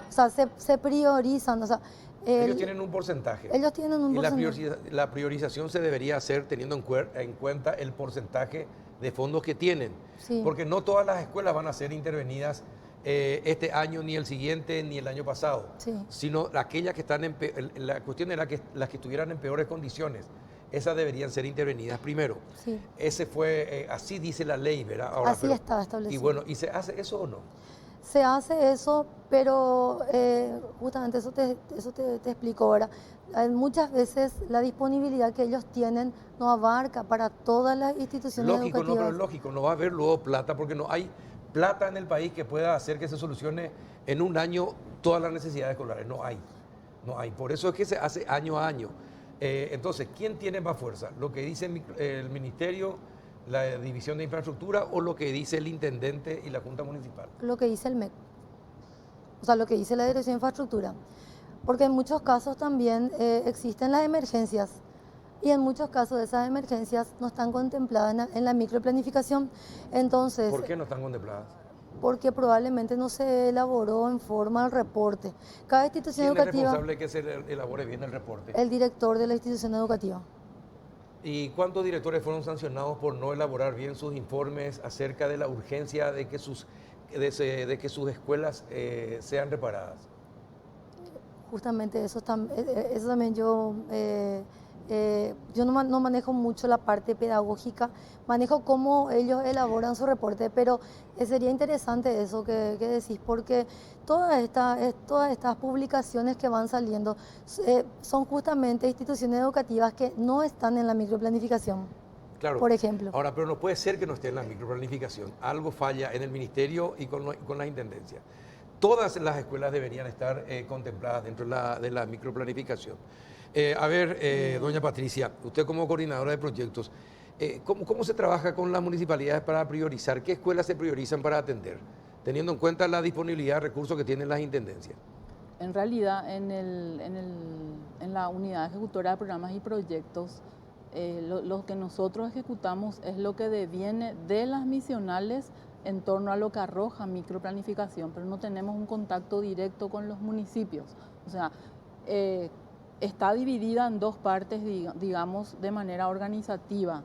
[SPEAKER 6] O sea, se priorizan, o sea...
[SPEAKER 1] Ellos tienen un porcentaje.
[SPEAKER 6] Ellos tienen un
[SPEAKER 1] Y
[SPEAKER 6] porcentaje.
[SPEAKER 1] la priorización se debería hacer teniendo en cuenta el porcentaje de fondos que tienen.
[SPEAKER 6] Sí.
[SPEAKER 1] Porque no todas las escuelas van a ser intervenidas este año, ni el siguiente, ni el año pasado.
[SPEAKER 6] Sí.
[SPEAKER 1] Sino aquellas que están la cuestión era que las que estuvieran en peores condiciones, esas deberían ser intervenidas primero.
[SPEAKER 6] Sí.
[SPEAKER 1] Ese fue, así dice la ley, ¿verdad? Ahora,
[SPEAKER 6] Así está establecido.
[SPEAKER 1] Y bueno, ¿y se hace eso o no?
[SPEAKER 6] Se hace eso, pero justamente eso te explico ahora. Muchas veces la disponibilidad que ellos tienen no abarca para todas las instituciones
[SPEAKER 1] Lógico, no,
[SPEAKER 6] educativas.
[SPEAKER 1] pero lógico, no va a haber luego plata porque no hay plata en el país que pueda hacer que se solucione en un año todas las necesidades escolares. No hay. Por eso es que se hace año a año. Entonces, ¿quién tiene más fuerza? ¿Lo que dice el Ministerio, la División de Infraestructura o lo que dice el Intendente y la Junta Municipal?
[SPEAKER 6] Lo que dice el MEC, o sea, lo que dice la Dirección de Infraestructura. Porque en muchos casos también existen las emergencias y en muchos casos esas emergencias no están contempladas en la microplanificación. Entonces,
[SPEAKER 1] ¿Por qué no están contempladas?
[SPEAKER 6] porque probablemente no se elaboró en forma el reporte. Cada institución
[SPEAKER 1] ¿Quién es
[SPEAKER 6] educativa,
[SPEAKER 1] responsable de que se elabore bien el reporte?
[SPEAKER 6] el director de la institución educativa.
[SPEAKER 1] ¿Y cuántos directores fueron sancionados por no elaborar bien sus informes acerca de la urgencia de que sus escuelas sean reparadas?
[SPEAKER 6] Justamente eso también yo no manejo mucho la parte pedagógica, manejo cómo ellos elaboran su reporte, pero sería interesante eso que decís, porque todas estas publicaciones que van saliendo son justamente instituciones educativas que no están en la microplanificación,
[SPEAKER 1] Claro.
[SPEAKER 6] por ejemplo.
[SPEAKER 1] Ahora, pero no puede ser que no esté en la microplanificación. Algo falla en el ministerio y con la intendencia. Todas las escuelas deberían estar contempladas dentro de la microplanificación. Doña Patricia, usted como coordinadora de proyectos, ¿cómo se trabaja con las municipalidades para priorizar? ¿Qué escuelas se priorizan para atender? Teniendo en cuenta la disponibilidad de recursos que tienen las intendencias.
[SPEAKER 7] En realidad, en la unidad ejecutora de programas y proyectos, lo que nosotros ejecutamos es lo que deviene de las misionales en torno a lo que arroja microplanificación, pero no tenemos un contacto directo con los municipios. O sea, está dividida en dos partes, digamos, de manera organizativa.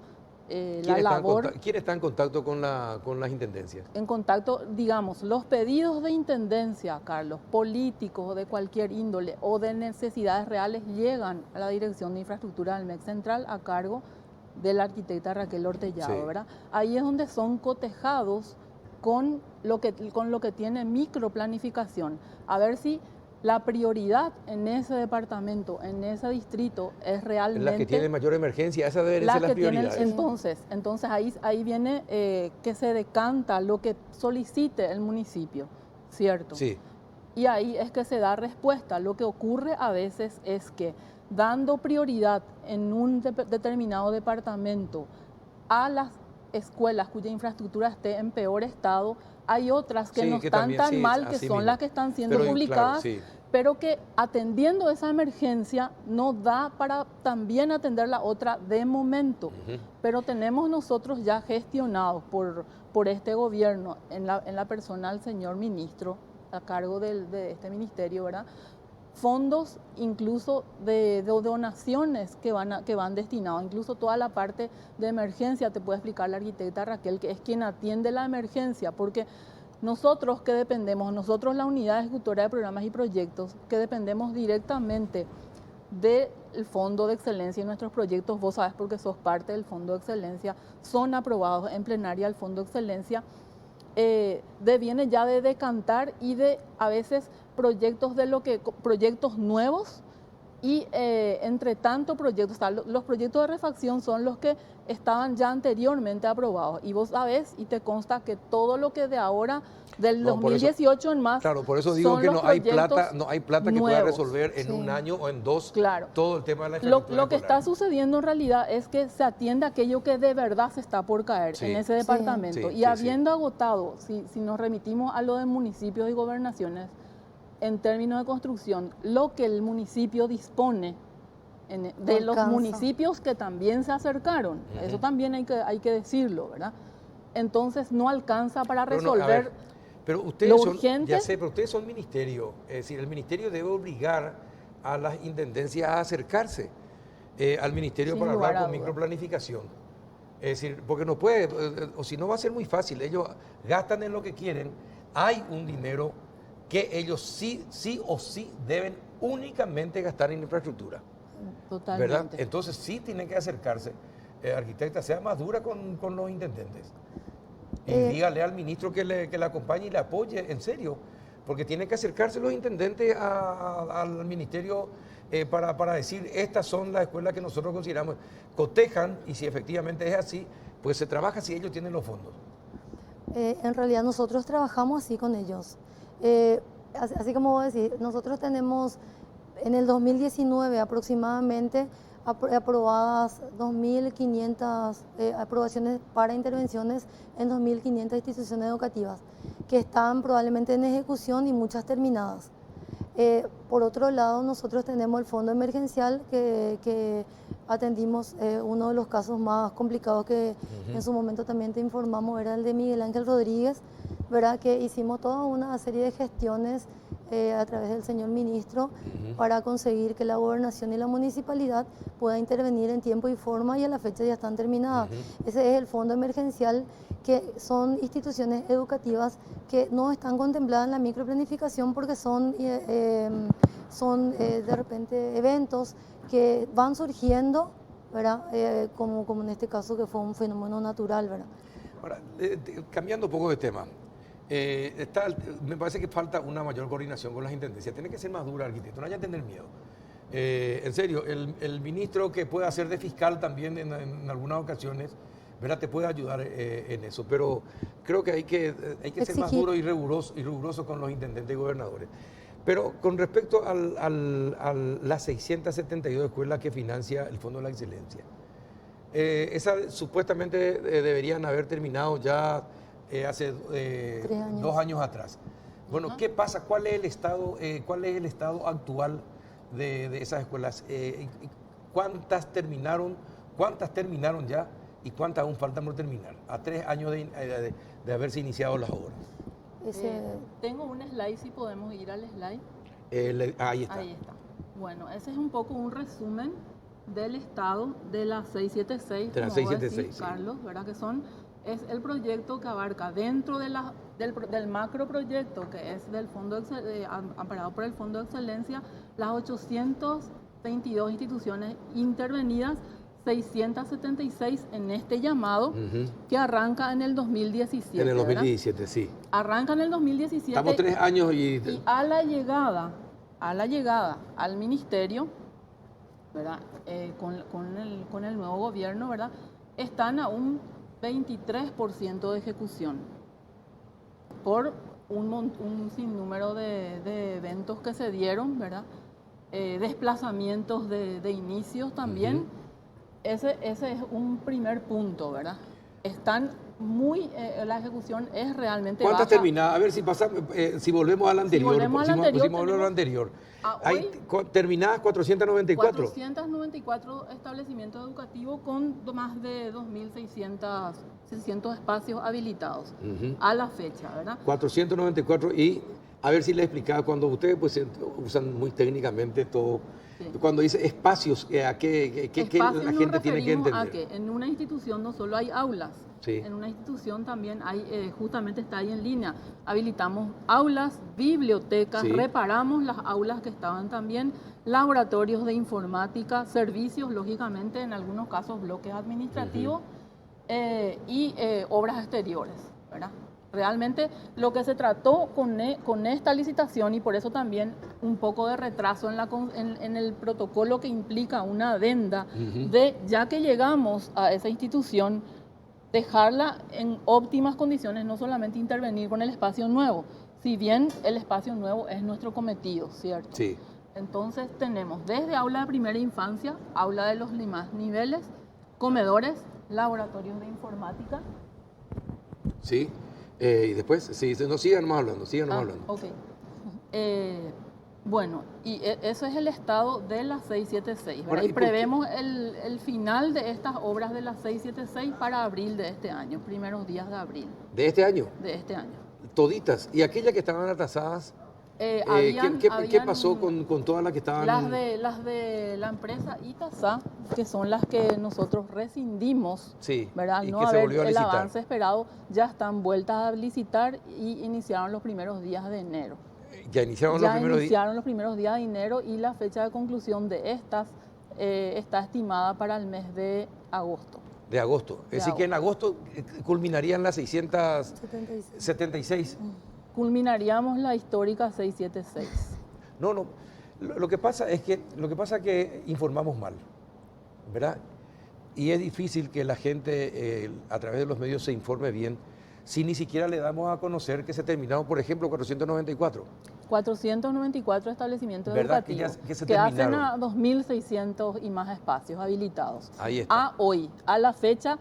[SPEAKER 1] ¿Quién está en contacto con las intendencias?
[SPEAKER 7] En contacto, digamos, los pedidos de intendencia, Carlos, políticos de cualquier índole o de necesidades reales llegan a la Dirección de Infraestructura del MEC Central a cargo de la arquitecta Raquel Ortellado,
[SPEAKER 1] Sí.
[SPEAKER 7] ¿verdad? Ahí es donde son cotejados con lo que tiene microplanificación. A ver si la prioridad en ese departamento, en ese distrito, es realmente...
[SPEAKER 1] La que tiene mayor emergencia, esa debe ser las prioridades.
[SPEAKER 7] Entonces ahí viene que se decanta lo que solicite el municipio, ¿cierto?
[SPEAKER 1] Sí.
[SPEAKER 7] Y ahí es que se da respuesta. Lo que ocurre a veces es que dando prioridad en un determinado departamento a las escuelas cuya infraestructura esté en peor estado, hay otras que
[SPEAKER 1] Sí,
[SPEAKER 7] no
[SPEAKER 1] que
[SPEAKER 7] están
[SPEAKER 1] también,
[SPEAKER 7] tan
[SPEAKER 1] sí,
[SPEAKER 7] mal, que
[SPEAKER 1] así
[SPEAKER 7] son
[SPEAKER 1] mismo.
[SPEAKER 7] las que están siendo
[SPEAKER 1] Pero,
[SPEAKER 7] publicadas,
[SPEAKER 1] claro, sí.
[SPEAKER 7] pero que atendiendo esa emergencia no da para también atender la otra de momento.
[SPEAKER 1] Ujú.
[SPEAKER 7] Pero tenemos nosotros ya gestionados por este gobierno, en la persona del señor ministro, a cargo de este ministerio, ¿verdad? Fondos incluso de donaciones que van destinados, incluso toda la parte de emergencia, te puede explicar la arquitecta Raquel, que es quien atiende la emergencia, porque nosotros que dependemos, nosotros la unidad ejecutora de programas y proyectos, que dependemos directamente del Fondo de Excelencia y nuestros proyectos, vos sabes porque sos parte del Fondo de Excelencia, son aprobados en plenaria el Fondo de Excelencia, deviene ya de decantar y de a veces proyectos nuevos y entre tanto proyectos, los proyectos de refacción son los que estaban ya anteriormente aprobados y vos sabés y te consta que todo lo que de ahora del
[SPEAKER 1] No, por
[SPEAKER 7] 2018 en más.
[SPEAKER 1] Claro, por eso digo
[SPEAKER 7] son
[SPEAKER 1] que
[SPEAKER 7] los
[SPEAKER 1] no hay plata que pueda
[SPEAKER 7] nuevos.
[SPEAKER 1] resolver en
[SPEAKER 6] Sí.
[SPEAKER 1] un año o en dos
[SPEAKER 7] Claro.
[SPEAKER 1] todo el tema de la infraestructura
[SPEAKER 7] Lo que
[SPEAKER 1] escolar.
[SPEAKER 7] está sucediendo en realidad es que se atiende aquello que de verdad se está por caer
[SPEAKER 1] Sí.
[SPEAKER 7] en ese
[SPEAKER 6] Sí.
[SPEAKER 7] departamento.
[SPEAKER 1] Sí,
[SPEAKER 7] Y
[SPEAKER 1] sí,
[SPEAKER 7] habiendo agotado, si nos remitimos a lo de municipios y gobernaciones, en términos de construcción, lo que el municipio dispone de los
[SPEAKER 6] alcanza.
[SPEAKER 7] municipios que también se acercaron,
[SPEAKER 1] Ujú.
[SPEAKER 7] eso también hay que decirlo, ¿verdad? Entonces no alcanza para
[SPEAKER 1] Pero no, a
[SPEAKER 7] resolver
[SPEAKER 1] ver, pero ustedes
[SPEAKER 7] lo
[SPEAKER 1] son,
[SPEAKER 7] urgente.
[SPEAKER 1] ya sé, pero ustedes son ministerio, es decir, el ministerio debe obligar a las intendencias a acercarse al ministerio
[SPEAKER 7] Sin
[SPEAKER 1] para
[SPEAKER 7] lugar
[SPEAKER 1] hablar
[SPEAKER 7] a
[SPEAKER 1] con
[SPEAKER 7] duda.
[SPEAKER 1] microplanificación. Es decir, porque no puede, o si no va a ser muy fácil, ellos gastan en lo que quieren, hay un dinero que ellos sí o sí deben únicamente gastar en infraestructura,
[SPEAKER 7] Totalmente.
[SPEAKER 1] ¿verdad? Entonces sí tienen que acercarse, arquitecta, sea más dura con los intendentes. Y dígale al ministro que le acompañe y le apoye, en serio, porque tienen que acercarse los intendentes al ministerio para decir, estas son las escuelas que nosotros consideramos, cotejan, y si efectivamente es así, pues se trabaja si ellos tienen los fondos.
[SPEAKER 6] En realidad nosotros trabajamos así con ellos. Así como vos decís, nosotros tenemos en el 2019 aproximadamente aprobadas 2.500 aprobaciones para intervenciones en 2.500 instituciones educativas que están probablemente en ejecución y muchas terminadas. Por otro lado, nosotros tenemos el fondo emergencial que atendimos uno de los casos más complicados que en su momento también te informamos, era el de Miguel Ángel Rodríguez, ¿verdad? Que hicimos toda una serie de gestiones a través del señor ministro para conseguir que la gobernación y la municipalidad pueda intervenir en tiempo y forma y a la fecha ya están terminadas. Ese es el fondo emergencial, que son instituciones educativas que no están contempladas en la microplanificación porque son de repente eventos que van surgiendo, ¿verdad? Como en este caso que fue un fenómeno natural, ¿verdad?
[SPEAKER 1] Ahora, cambiando un poco de tema, me parece que falta una mayor coordinación con las intendencias. Tiene que ser más dura, arquitecto, no haya que tener miedo. En serio, el ministro que pueda hacer de fiscal también en algunas ocasiones, ¿verdad? Te puede ayudar en eso, pero creo que hay que ser más
[SPEAKER 6] Exigir.
[SPEAKER 1] duro y riguroso con los intendentes y gobernadores. Pero con respecto a las 672 escuelas que financia el Fondo de la Excelencia, esas supuestamente deberían haber terminado ya hace
[SPEAKER 6] 3 años.
[SPEAKER 1] 2 años atrás. Bueno,
[SPEAKER 7] Ajá.
[SPEAKER 1] ¿qué pasa? ¿Cuál es el estado actual de esas escuelas? ¿Cuántas terminaron ya y cuántas aún faltan por terminar? A 3 años de haberse iniciado las obras.
[SPEAKER 7] Tengo un slide, si podemos ir al slide.
[SPEAKER 1] Ahí está.
[SPEAKER 7] Ahí está. Bueno, ese es un poco un resumen del estado de la 676,
[SPEAKER 1] De la
[SPEAKER 7] como va a
[SPEAKER 1] 676,
[SPEAKER 7] decir
[SPEAKER 1] sí.
[SPEAKER 7] Carlos, ¿verdad? Es el proyecto que abarca dentro del macro proyecto que es del fondo amparado por el Fondo de Excelencia, las 822 instituciones intervenidas, 676 en este llamado, que arranca en el 2017.
[SPEAKER 1] En el
[SPEAKER 7] ¿verdad?
[SPEAKER 1] 2017, sí.
[SPEAKER 7] Arranca en el 2017.
[SPEAKER 1] Estamos 3 años y
[SPEAKER 7] a la llegada al ministerio, ¿verdad? Con el nuevo gobierno, ¿verdad? Están a un 23% de ejecución por un sinnúmero de eventos que se dieron, ¿verdad? Desplazamientos de inicios también. Ese es un primer punto, ¿verdad? La ejecución es realmente
[SPEAKER 1] ¿cuántas
[SPEAKER 7] baja.
[SPEAKER 1] terminadas? A ver si pasamos, si volvemos al anterior.
[SPEAKER 7] volvemos al anterior,
[SPEAKER 1] Hay terminadas 494.
[SPEAKER 7] 494 establecimientos educativos con más de 2.600 espacios habilitados a la fecha, ¿verdad?
[SPEAKER 1] 494 y a ver si les explicaba, cuando ustedes pues usan muy técnicamente todo,
[SPEAKER 7] Sí.
[SPEAKER 1] cuando dice espacios, ¿a qué
[SPEAKER 7] Espacios
[SPEAKER 1] la
[SPEAKER 7] nos
[SPEAKER 1] gente tiene que
[SPEAKER 7] referimos
[SPEAKER 1] entender?
[SPEAKER 7] a que en una institución no solo hay aulas,
[SPEAKER 1] Sí.
[SPEAKER 7] en una institución también hay, justamente está ahí en línea, habilitamos aulas, bibliotecas,
[SPEAKER 1] Sí.
[SPEAKER 7] reparamos las aulas que estaban también, laboratorios de informática, servicios, lógicamente, en algunos casos bloques administrativos y obras exteriores, ¿verdad? Realmente lo que se trató con esta licitación, y por eso también un poco de retraso en el protocolo que implica una adenda, de ya que llegamos a esa institución, dejarla en óptimas condiciones, no solamente intervenir con el espacio nuevo, si bien el espacio nuevo es nuestro cometido, ¿cierto?
[SPEAKER 1] Sí.
[SPEAKER 7] Entonces tenemos desde aula de primera infancia, aula de los demás niveles, comedores, laboratorios de informática.
[SPEAKER 1] Sí. Y después, sí, no, síganos hablando.
[SPEAKER 7] Ok. Bueno, y eso es el estado de la 676, ¿verdad?
[SPEAKER 1] Ahora,
[SPEAKER 7] Y
[SPEAKER 1] ¿y por qué?
[SPEAKER 7] prevemos el final de estas obras de la 676 para abril de este año, primeros días de abril
[SPEAKER 1] ¿De este año?
[SPEAKER 7] de este año.
[SPEAKER 1] Toditas. ¿Y aquellas que estaban atrasadas? ¿Qué
[SPEAKER 7] Habían
[SPEAKER 1] pasó con todas las que estaban?
[SPEAKER 7] las de la empresa Itasa, que son las que nosotros rescindimos,
[SPEAKER 1] Sí,
[SPEAKER 7] ¿verdad?
[SPEAKER 1] y
[SPEAKER 7] No
[SPEAKER 1] que se
[SPEAKER 7] haber
[SPEAKER 1] volvió a
[SPEAKER 7] el
[SPEAKER 1] licitar.
[SPEAKER 7] avance esperado, ya están vueltas a licitar y iniciaron los primeros días de enero.
[SPEAKER 1] Ya iniciaron los
[SPEAKER 7] Ya
[SPEAKER 1] primeros días.
[SPEAKER 7] iniciaron los primeros días de enero y la fecha de conclusión de estas está estimada para el mes de agosto.
[SPEAKER 1] De agosto. Es decir, que en agosto culminarían las 676.
[SPEAKER 7] Culminaríamos la histórica 676.
[SPEAKER 1] No. Lo que pasa es que informamos mal, ¿verdad? Y es difícil que la gente a través de los medios se informe bien si ni siquiera le damos a conocer que se terminaron, por ejemplo, 494.
[SPEAKER 7] 494 establecimientos
[SPEAKER 1] ¿Verdad? Que
[SPEAKER 7] educativos
[SPEAKER 1] ya se
[SPEAKER 7] que hacen
[SPEAKER 1] terminaron.
[SPEAKER 7] a 2.600 y más espacios habilitados.
[SPEAKER 1] Ahí está.
[SPEAKER 7] A hoy, a la fecha,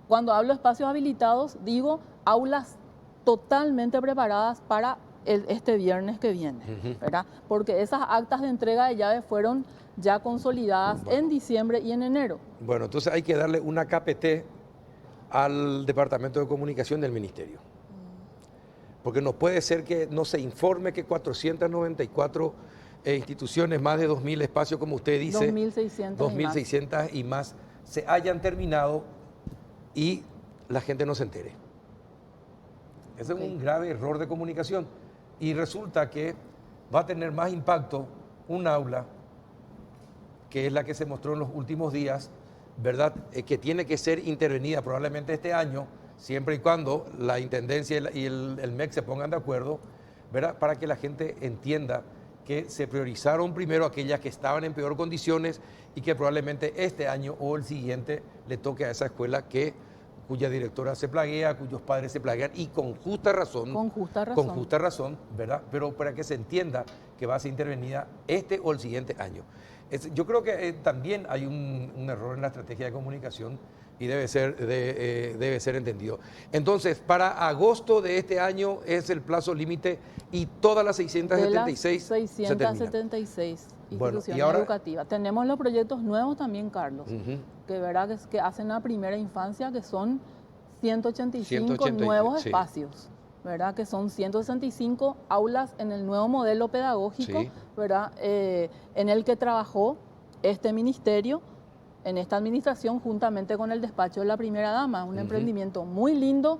[SPEAKER 7] cuando hablo de espacios habilitados, digo aulas totalmente preparadas para este viernes que viene, ¿verdad? Porque esas actas de entrega de llaves fueron ya consolidadas en diciembre y en enero.
[SPEAKER 1] Bueno, entonces hay que darle una KPT al Departamento de Comunicación del Ministerio. Porque no puede ser que no se informe que 494 instituciones, más de 2.000 espacios, como usted dice,
[SPEAKER 7] 2.600
[SPEAKER 1] 2.600 y más, se hayan terminado y la gente no se entere. Ese es un grave error de comunicación. Y resulta que va a tener más impacto un aula, que es la que se mostró en los últimos días, ¿verdad? Que tiene que ser intervenida probablemente este año, siempre y cuando la Intendencia y el MEC se pongan de acuerdo, ¿verdad? Para que la gente entienda que se priorizaron primero aquellas que estaban en peor condiciones y que probablemente este año o el siguiente le toque a esa escuela cuya directora se plaguea, cuyos padres se plaguean, y con justa razón.
[SPEAKER 7] Con justa razón.
[SPEAKER 1] Con justa razón, ¿verdad? Pero para que se entienda que va a ser intervenida este o el siguiente año. Yo creo que también hay un error en la estrategia de comunicación y debe ser entendido. Entonces, para agosto de este año es el plazo límite y todas las 676
[SPEAKER 7] de las 676
[SPEAKER 1] Bueno,
[SPEAKER 7] instituciones
[SPEAKER 1] y ahora,
[SPEAKER 7] educativas. Tenemos los proyectos nuevos también, Carlos, que, ¿verdad? que hacen la primera infancia, que son 185 nuevos
[SPEAKER 1] sí.
[SPEAKER 7] espacios, ¿verdad? Que son 165 aulas en el nuevo modelo pedagógico,
[SPEAKER 1] Sí.
[SPEAKER 7] ¿verdad? En el que trabajó este ministerio, en esta administración, juntamente con el despacho de la primera dama. Un emprendimiento muy lindo.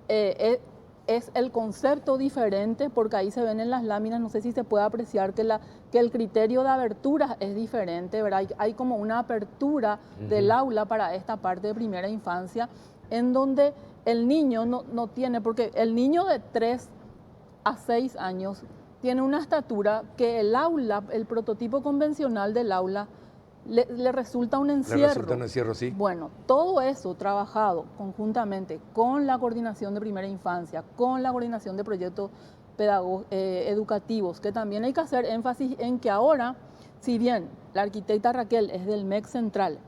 [SPEAKER 7] Es el concepto diferente, porque ahí se ven en las láminas, no sé si se puede apreciar que el criterio de abertura es diferente, ¿verdad? Hay como una apertura del aula para esta parte de primera infancia, en donde el niño no tiene, porque el niño de 3 a 6 años tiene una estatura que el aula, el prototipo convencional del aula, le resulta un encierro.
[SPEAKER 1] Le resulta un encierro, sí.
[SPEAKER 7] Bueno, todo eso trabajado conjuntamente con la coordinación de primera infancia, con la coordinación de proyectos educativos, que también hay que hacer énfasis en que ahora, si bien la arquitecta Raquel es del MEC Central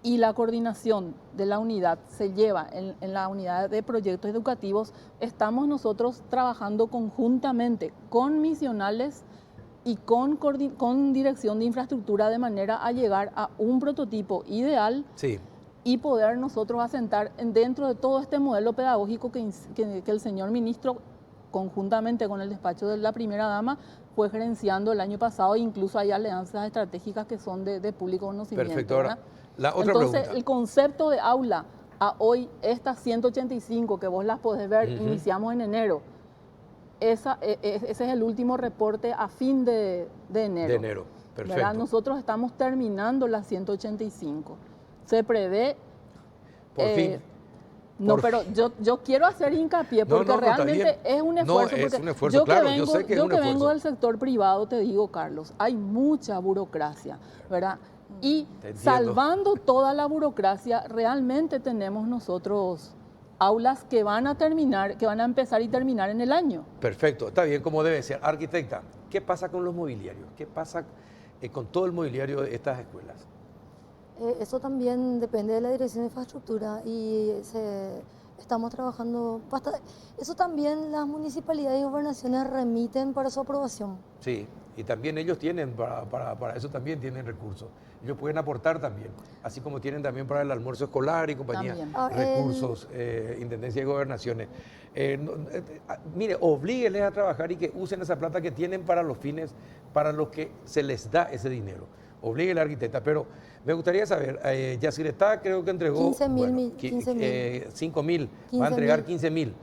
[SPEAKER 7] y la coordinación de la unidad se lleva en la unidad de proyectos educativos, estamos nosotros trabajando conjuntamente con misionales y con dirección de infraestructura, de manera a llegar a un prototipo ideal,
[SPEAKER 1] Sí.
[SPEAKER 7] y poder nosotros asentar dentro de todo este modelo pedagógico que el señor ministro, conjuntamente con el despacho de la primera dama, fue gerenciando el año pasado. Incluso hay alianzas estratégicas que son de público conocimiento.
[SPEAKER 1] Perfecto. Ahora,
[SPEAKER 7] ¿verdad?
[SPEAKER 1] la otra
[SPEAKER 7] Entonces,
[SPEAKER 1] pregunta.
[SPEAKER 7] el concepto de aula a hoy, estas 185 que vos las podés ver, iniciamos en enero. Ese es el último reporte a fin de enero.
[SPEAKER 1] De enero, perfecto.
[SPEAKER 7] ¿Verdad? Nosotros estamos terminando las 185. Se prevé...
[SPEAKER 1] Por fin.
[SPEAKER 7] No,
[SPEAKER 1] Por
[SPEAKER 7] pero yo quiero hacer hincapié, porque
[SPEAKER 1] No, está
[SPEAKER 7] realmente
[SPEAKER 1] bien.
[SPEAKER 7] es un
[SPEAKER 1] No,
[SPEAKER 7] esfuerzo.
[SPEAKER 1] es
[SPEAKER 7] Porque
[SPEAKER 1] un esfuerzo, claro, yo sé que es
[SPEAKER 7] yo
[SPEAKER 1] un
[SPEAKER 7] que vengo
[SPEAKER 1] esfuerzo.
[SPEAKER 7] del sector privado, te digo, Carlos, hay mucha burocracia, ¿verdad? Y
[SPEAKER 1] Te entiendo.
[SPEAKER 7] salvando toda la burocracia, realmente tenemos nosotros aulas que van a terminar, que van a empezar y terminar en el año.
[SPEAKER 1] Perfecto, está bien, como debe ser. Arquitecta, ¿qué pasa con los mobiliarios? ¿Qué pasa con todo el mobiliario de estas escuelas?
[SPEAKER 6] Eso también depende de la Dirección de Infraestructura y estamos trabajando bastante. Eso también las municipalidades y gobernaciones remiten para su aprobación.
[SPEAKER 1] Sí, y también ellos tienen, para eso también tienen recursos. Ellos pueden aportar también, así como tienen también para el almuerzo escolar y compañía,
[SPEAKER 7] También.
[SPEAKER 1] recursos, intendencia y gobernaciones. Mire, oblígueles a trabajar y que usen esa plata que tienen para los fines para los que se les da ese dinero. Oblíguele al arquitecta, pero me gustaría saber, Yacyretá creo que entregó
[SPEAKER 6] 15.000.
[SPEAKER 1] 5.000, va a entregar 15.000.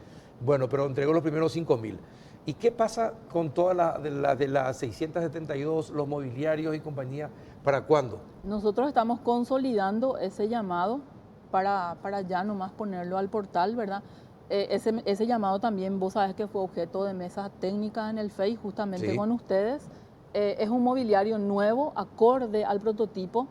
[SPEAKER 1] Bueno, pero entregó los primeros 5.000. ¿Y qué pasa con todas de las 672, los mobiliarios y compañía? ¿Para cuándo?
[SPEAKER 7] Nosotros estamos consolidando ese llamado para ya nomás ponerlo al portal, ¿verdad? Ese llamado también, vos sabés que fue objeto de mesas técnicas en el FEI, justamente
[SPEAKER 1] Sí.
[SPEAKER 7] con ustedes. Es un mobiliario nuevo, acorde al prototipo,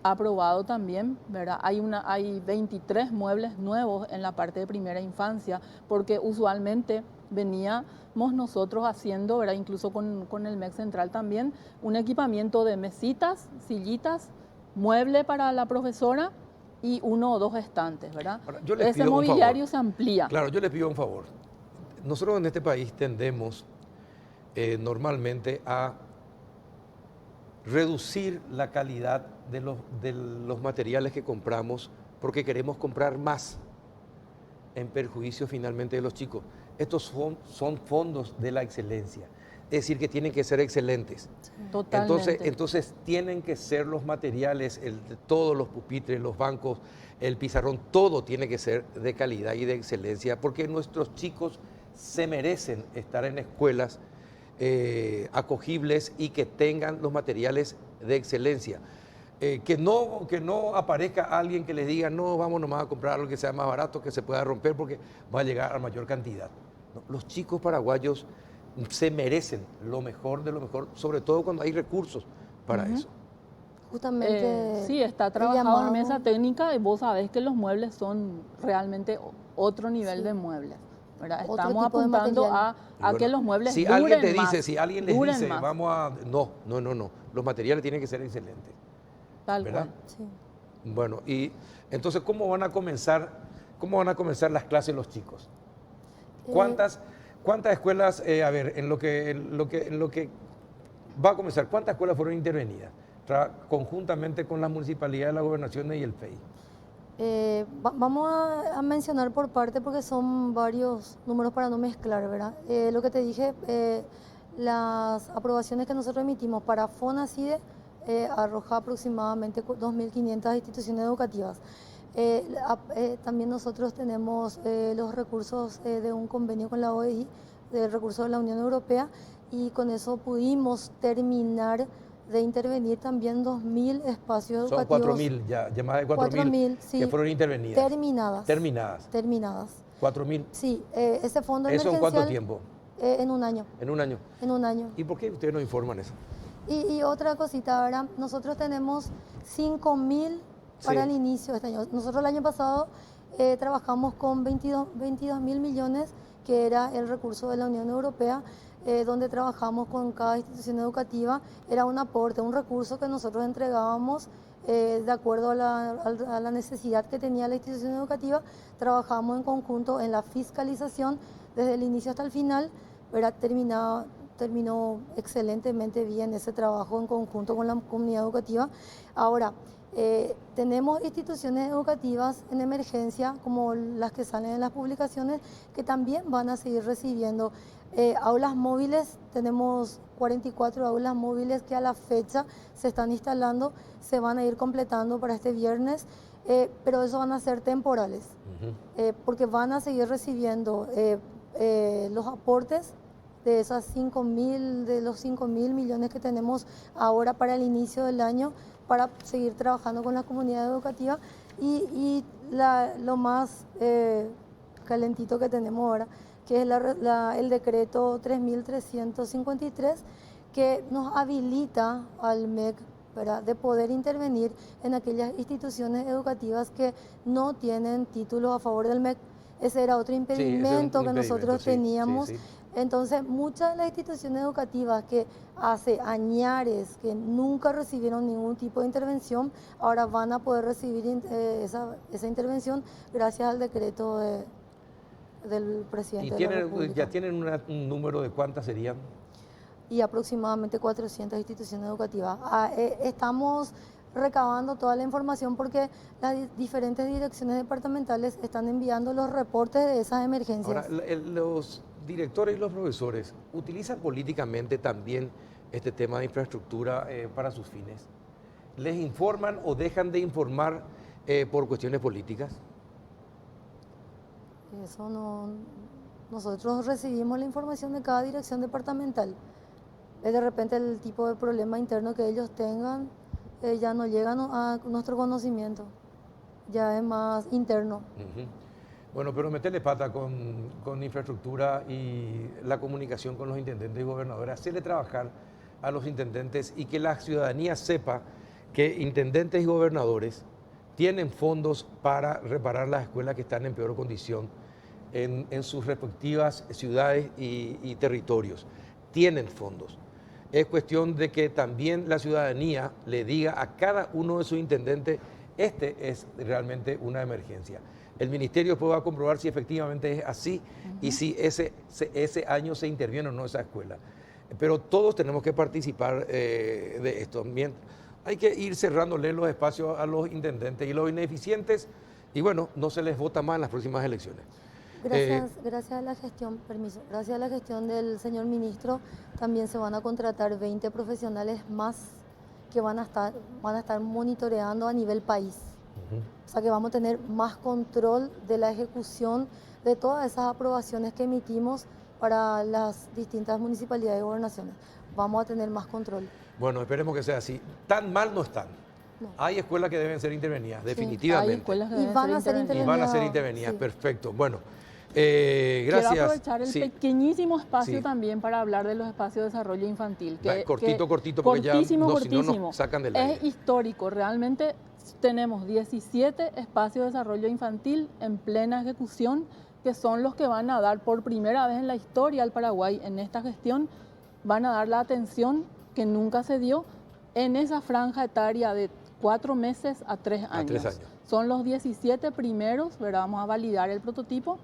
[SPEAKER 7] aprobado también, ¿verdad? Hay 23 muebles nuevos en la parte de primera infancia, porque usualmente veníamos nosotros haciendo, ¿verdad? Incluso con el MEC Central también, un equipamiento de mesitas, sillitas, mueble para la profesora y 1 o 2 estantes, ¿verdad?
[SPEAKER 1] Ahora, yo les
[SPEAKER 7] Ese
[SPEAKER 1] pido un
[SPEAKER 7] mobiliario
[SPEAKER 1] favor.
[SPEAKER 7] se amplía.
[SPEAKER 1] Claro, yo les pido un favor. Nosotros en este país tendemos normalmente a reducir la calidad de los materiales que compramos porque queremos comprar más en perjuicio finalmente de los chicos. Estos son fondos de la excelencia, es decir, que tienen que ser excelentes.
[SPEAKER 7] Totalmente.
[SPEAKER 1] Entonces tienen que ser los materiales, todos los pupitres, los bancos, el pizarrón, todo tiene que ser de calidad y de excelencia, porque nuestros chicos se merecen estar en escuelas acogibles y que tengan los materiales de excelencia. Que no aparezca alguien que les diga, no, vamos nomás a comprar algo que sea más barato, que se pueda romper porque va a llegar a mayor cantidad. No, los chicos paraguayos se merecen lo mejor de lo mejor, sobre todo cuando hay recursos para eso.
[SPEAKER 6] Justamente.
[SPEAKER 7] Sí, está
[SPEAKER 6] el
[SPEAKER 7] trabajado
[SPEAKER 6] llamado-
[SPEAKER 7] en mesa técnica y vos sabés que los muebles son realmente otro nivel de muebles, ¿verdad?
[SPEAKER 6] Otro
[SPEAKER 7] Estamos
[SPEAKER 6] tipo de
[SPEAKER 7] apuntando
[SPEAKER 6] material.
[SPEAKER 7] a que los muebles
[SPEAKER 1] si
[SPEAKER 7] duren
[SPEAKER 1] alguien te
[SPEAKER 7] más,
[SPEAKER 1] dice, si alguien les
[SPEAKER 7] duren
[SPEAKER 1] dice,
[SPEAKER 7] más,
[SPEAKER 1] vamos a... No, los materiales tienen que ser excelentes.
[SPEAKER 7] tal
[SPEAKER 1] ¿verdad?
[SPEAKER 7] cual.
[SPEAKER 6] Sí.
[SPEAKER 1] Bueno, y entonces, ¿cómo van a comenzar las clases los chicos? ¿Cuántas escuelas, a ver, en lo que va a comenzar, cuántas escuelas fueron intervenidas conjuntamente con las municipalidades, las gobernaciones y el FEI?
[SPEAKER 6] Vamos a mencionar por parte porque son varios números para no mezclar, ¿verdad? Lo que te dije, las aprobaciones que nosotros emitimos para FONACIDE arroja aproximadamente 2.500 instituciones educativas. También nosotros tenemos los recursos de un convenio con la OEI, de recursos de la Unión Europea, y con eso pudimos terminar de intervenir también 2.000 espacios
[SPEAKER 1] Son
[SPEAKER 6] educativos.
[SPEAKER 1] 4.000, ya más de 4.000
[SPEAKER 6] sí,
[SPEAKER 1] que fueron intervenidas.
[SPEAKER 6] Terminadas.
[SPEAKER 1] 4.000.
[SPEAKER 6] Sí, ese fondo
[SPEAKER 1] ¿Eso en
[SPEAKER 6] emergencial.
[SPEAKER 1] cuánto tiempo?
[SPEAKER 6] En un año.
[SPEAKER 1] En un año.
[SPEAKER 6] En un año.
[SPEAKER 1] ¿Y por qué ustedes no informan eso?
[SPEAKER 6] Y otra cosita, ¿verdad? Nosotros tenemos 5.000 para el inicio de este año. Nosotros el año pasado trabajamos con 22.000 millones, que era el recurso de la Unión Europea, donde trabajamos con cada institución educativa. Era un aporte, un recurso que nosotros entregábamos de acuerdo a la necesidad que tenía la institución educativa. Trabajamos en conjunto en la fiscalización desde el inicio hasta el final, ¿verdad? Terminó excelentemente bien ese trabajo en conjunto con la comunidad educativa. Ahora, tenemos instituciones educativas en emergencia, como las que salen en las publicaciones, que también van a seguir recibiendo aulas móviles. Tenemos 44 aulas móviles que a la fecha se están instalando, se van a ir completando para este viernes, pero eso van a ser temporales, porque van a seguir recibiendo los aportes de los 5.000 millones que tenemos ahora para el inicio del año, para seguir trabajando con la comunidad educativa. Y lo más calentito que tenemos ahora, que es el decreto 3.353, que nos habilita al MEC, ¿verdad?, de poder intervenir en aquellas instituciones educativas que no tienen título a favor del MEC. Ese era otro impedimento que nosotros teníamos.
[SPEAKER 1] Sí.
[SPEAKER 6] Entonces, muchas de las instituciones educativas que hace añares que nunca recibieron ningún tipo de intervención, ahora van a poder recibir esa intervención gracias al decreto del presidente.
[SPEAKER 1] ¿Y ya tienen un número de cuántas serían?
[SPEAKER 6] Y aproximadamente 400 instituciones educativas. Estamos recabando toda la información porque las diferentes direcciones departamentales están enviando los reportes de esas emergencias.
[SPEAKER 1] Ahora, los directores y los profesores utilizan políticamente también este tema de infraestructura para sus fines. ¿Les informan o dejan de informar por cuestiones políticas?
[SPEAKER 6] Eso no. Nosotros recibimos la información de cada dirección departamental. De repente el tipo de problema interno que ellos tengan ya no llega a nuestro conocimiento, ya es más interno.
[SPEAKER 1] Bueno, pero meterle pata con infraestructura y la comunicación con los intendentes y gobernadores, hacerle trabajar a los intendentes y que la ciudadanía sepa que intendentes y gobernadores tienen fondos para reparar las escuelas que están en peor condición en sus respectivas ciudades y territorios. Tienen fondos. Es cuestión de que también la ciudadanía le diga a cada uno de sus intendentes, este es realmente una emergencia. El ministerio después va a comprobar si efectivamente es así y si ese año se interviene o no esa escuela. Pero todos tenemos que participar de esto. Hay que ir cerrándole los espacios a los intendentes y los ineficientes, y bueno, no se les vota más en las próximas elecciones.
[SPEAKER 6] Gracias a la gestión, gracias a la gestión del señor ministro, también se van a contratar 20 profesionales más que van a estar monitoreando a nivel país. O sea que vamos a tener más control de la ejecución de todas esas aprobaciones que emitimos para las distintas municipalidades y gobernaciones. Vamos a tener más control.
[SPEAKER 1] Bueno, esperemos que sea así. Tan mal no están. No. Hay escuelas que deben ser intervenidas, sí, definitivamente.
[SPEAKER 7] Hay escuelas que van a ser intervenidas.
[SPEAKER 1] Y van a ser intervenidas, sí. Perfecto. Bueno,
[SPEAKER 7] Quiero
[SPEAKER 1] gracias.
[SPEAKER 7] aprovechar el pequeñísimo espacio también para hablar de los espacios de desarrollo infantil.
[SPEAKER 1] Cortito, porque
[SPEAKER 7] cortísimo,
[SPEAKER 1] si no nos sacan del aire.
[SPEAKER 7] Es histórico, realmente tenemos 17 espacios de desarrollo infantil en plena ejecución, que son los que van a dar por primera vez en la historia al Paraguay en esta gestión, van a dar la atención que nunca se dio en esa franja etaria de 4 meses a 3 años.
[SPEAKER 1] A 3 años.
[SPEAKER 7] Son los 17 primeros, ¿verdad? Vamos a validar el prototipo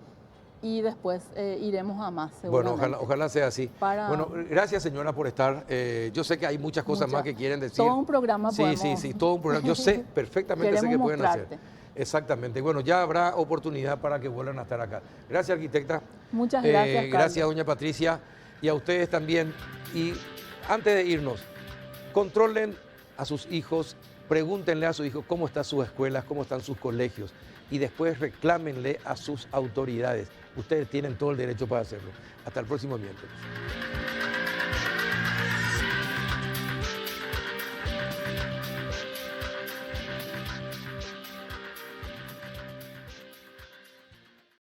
[SPEAKER 7] y después iremos a más,
[SPEAKER 1] Bueno,
[SPEAKER 7] seguramente.
[SPEAKER 1] ojalá sea así. Bueno, gracias señora por estar. Yo sé que hay muchas cosas más que quieren decir.
[SPEAKER 7] Todo un programa
[SPEAKER 1] Sí, todo un programa. Yo sé perfectamente sé que pueden hacer. Exactamente. Bueno, ya habrá oportunidad para que vuelvan a estar acá. Gracias, arquitecta.
[SPEAKER 7] Muchas gracias, Carlos.
[SPEAKER 1] Gracias, doña Patricia. Y a ustedes también. Y antes de irnos, controlen a sus hijos, pregúntenle a sus hijos cómo están sus escuelas, cómo están sus colegios. Y después reclámenle a sus autoridades. Ustedes tienen todo el derecho para hacerlo. Hasta el próximo miércoles.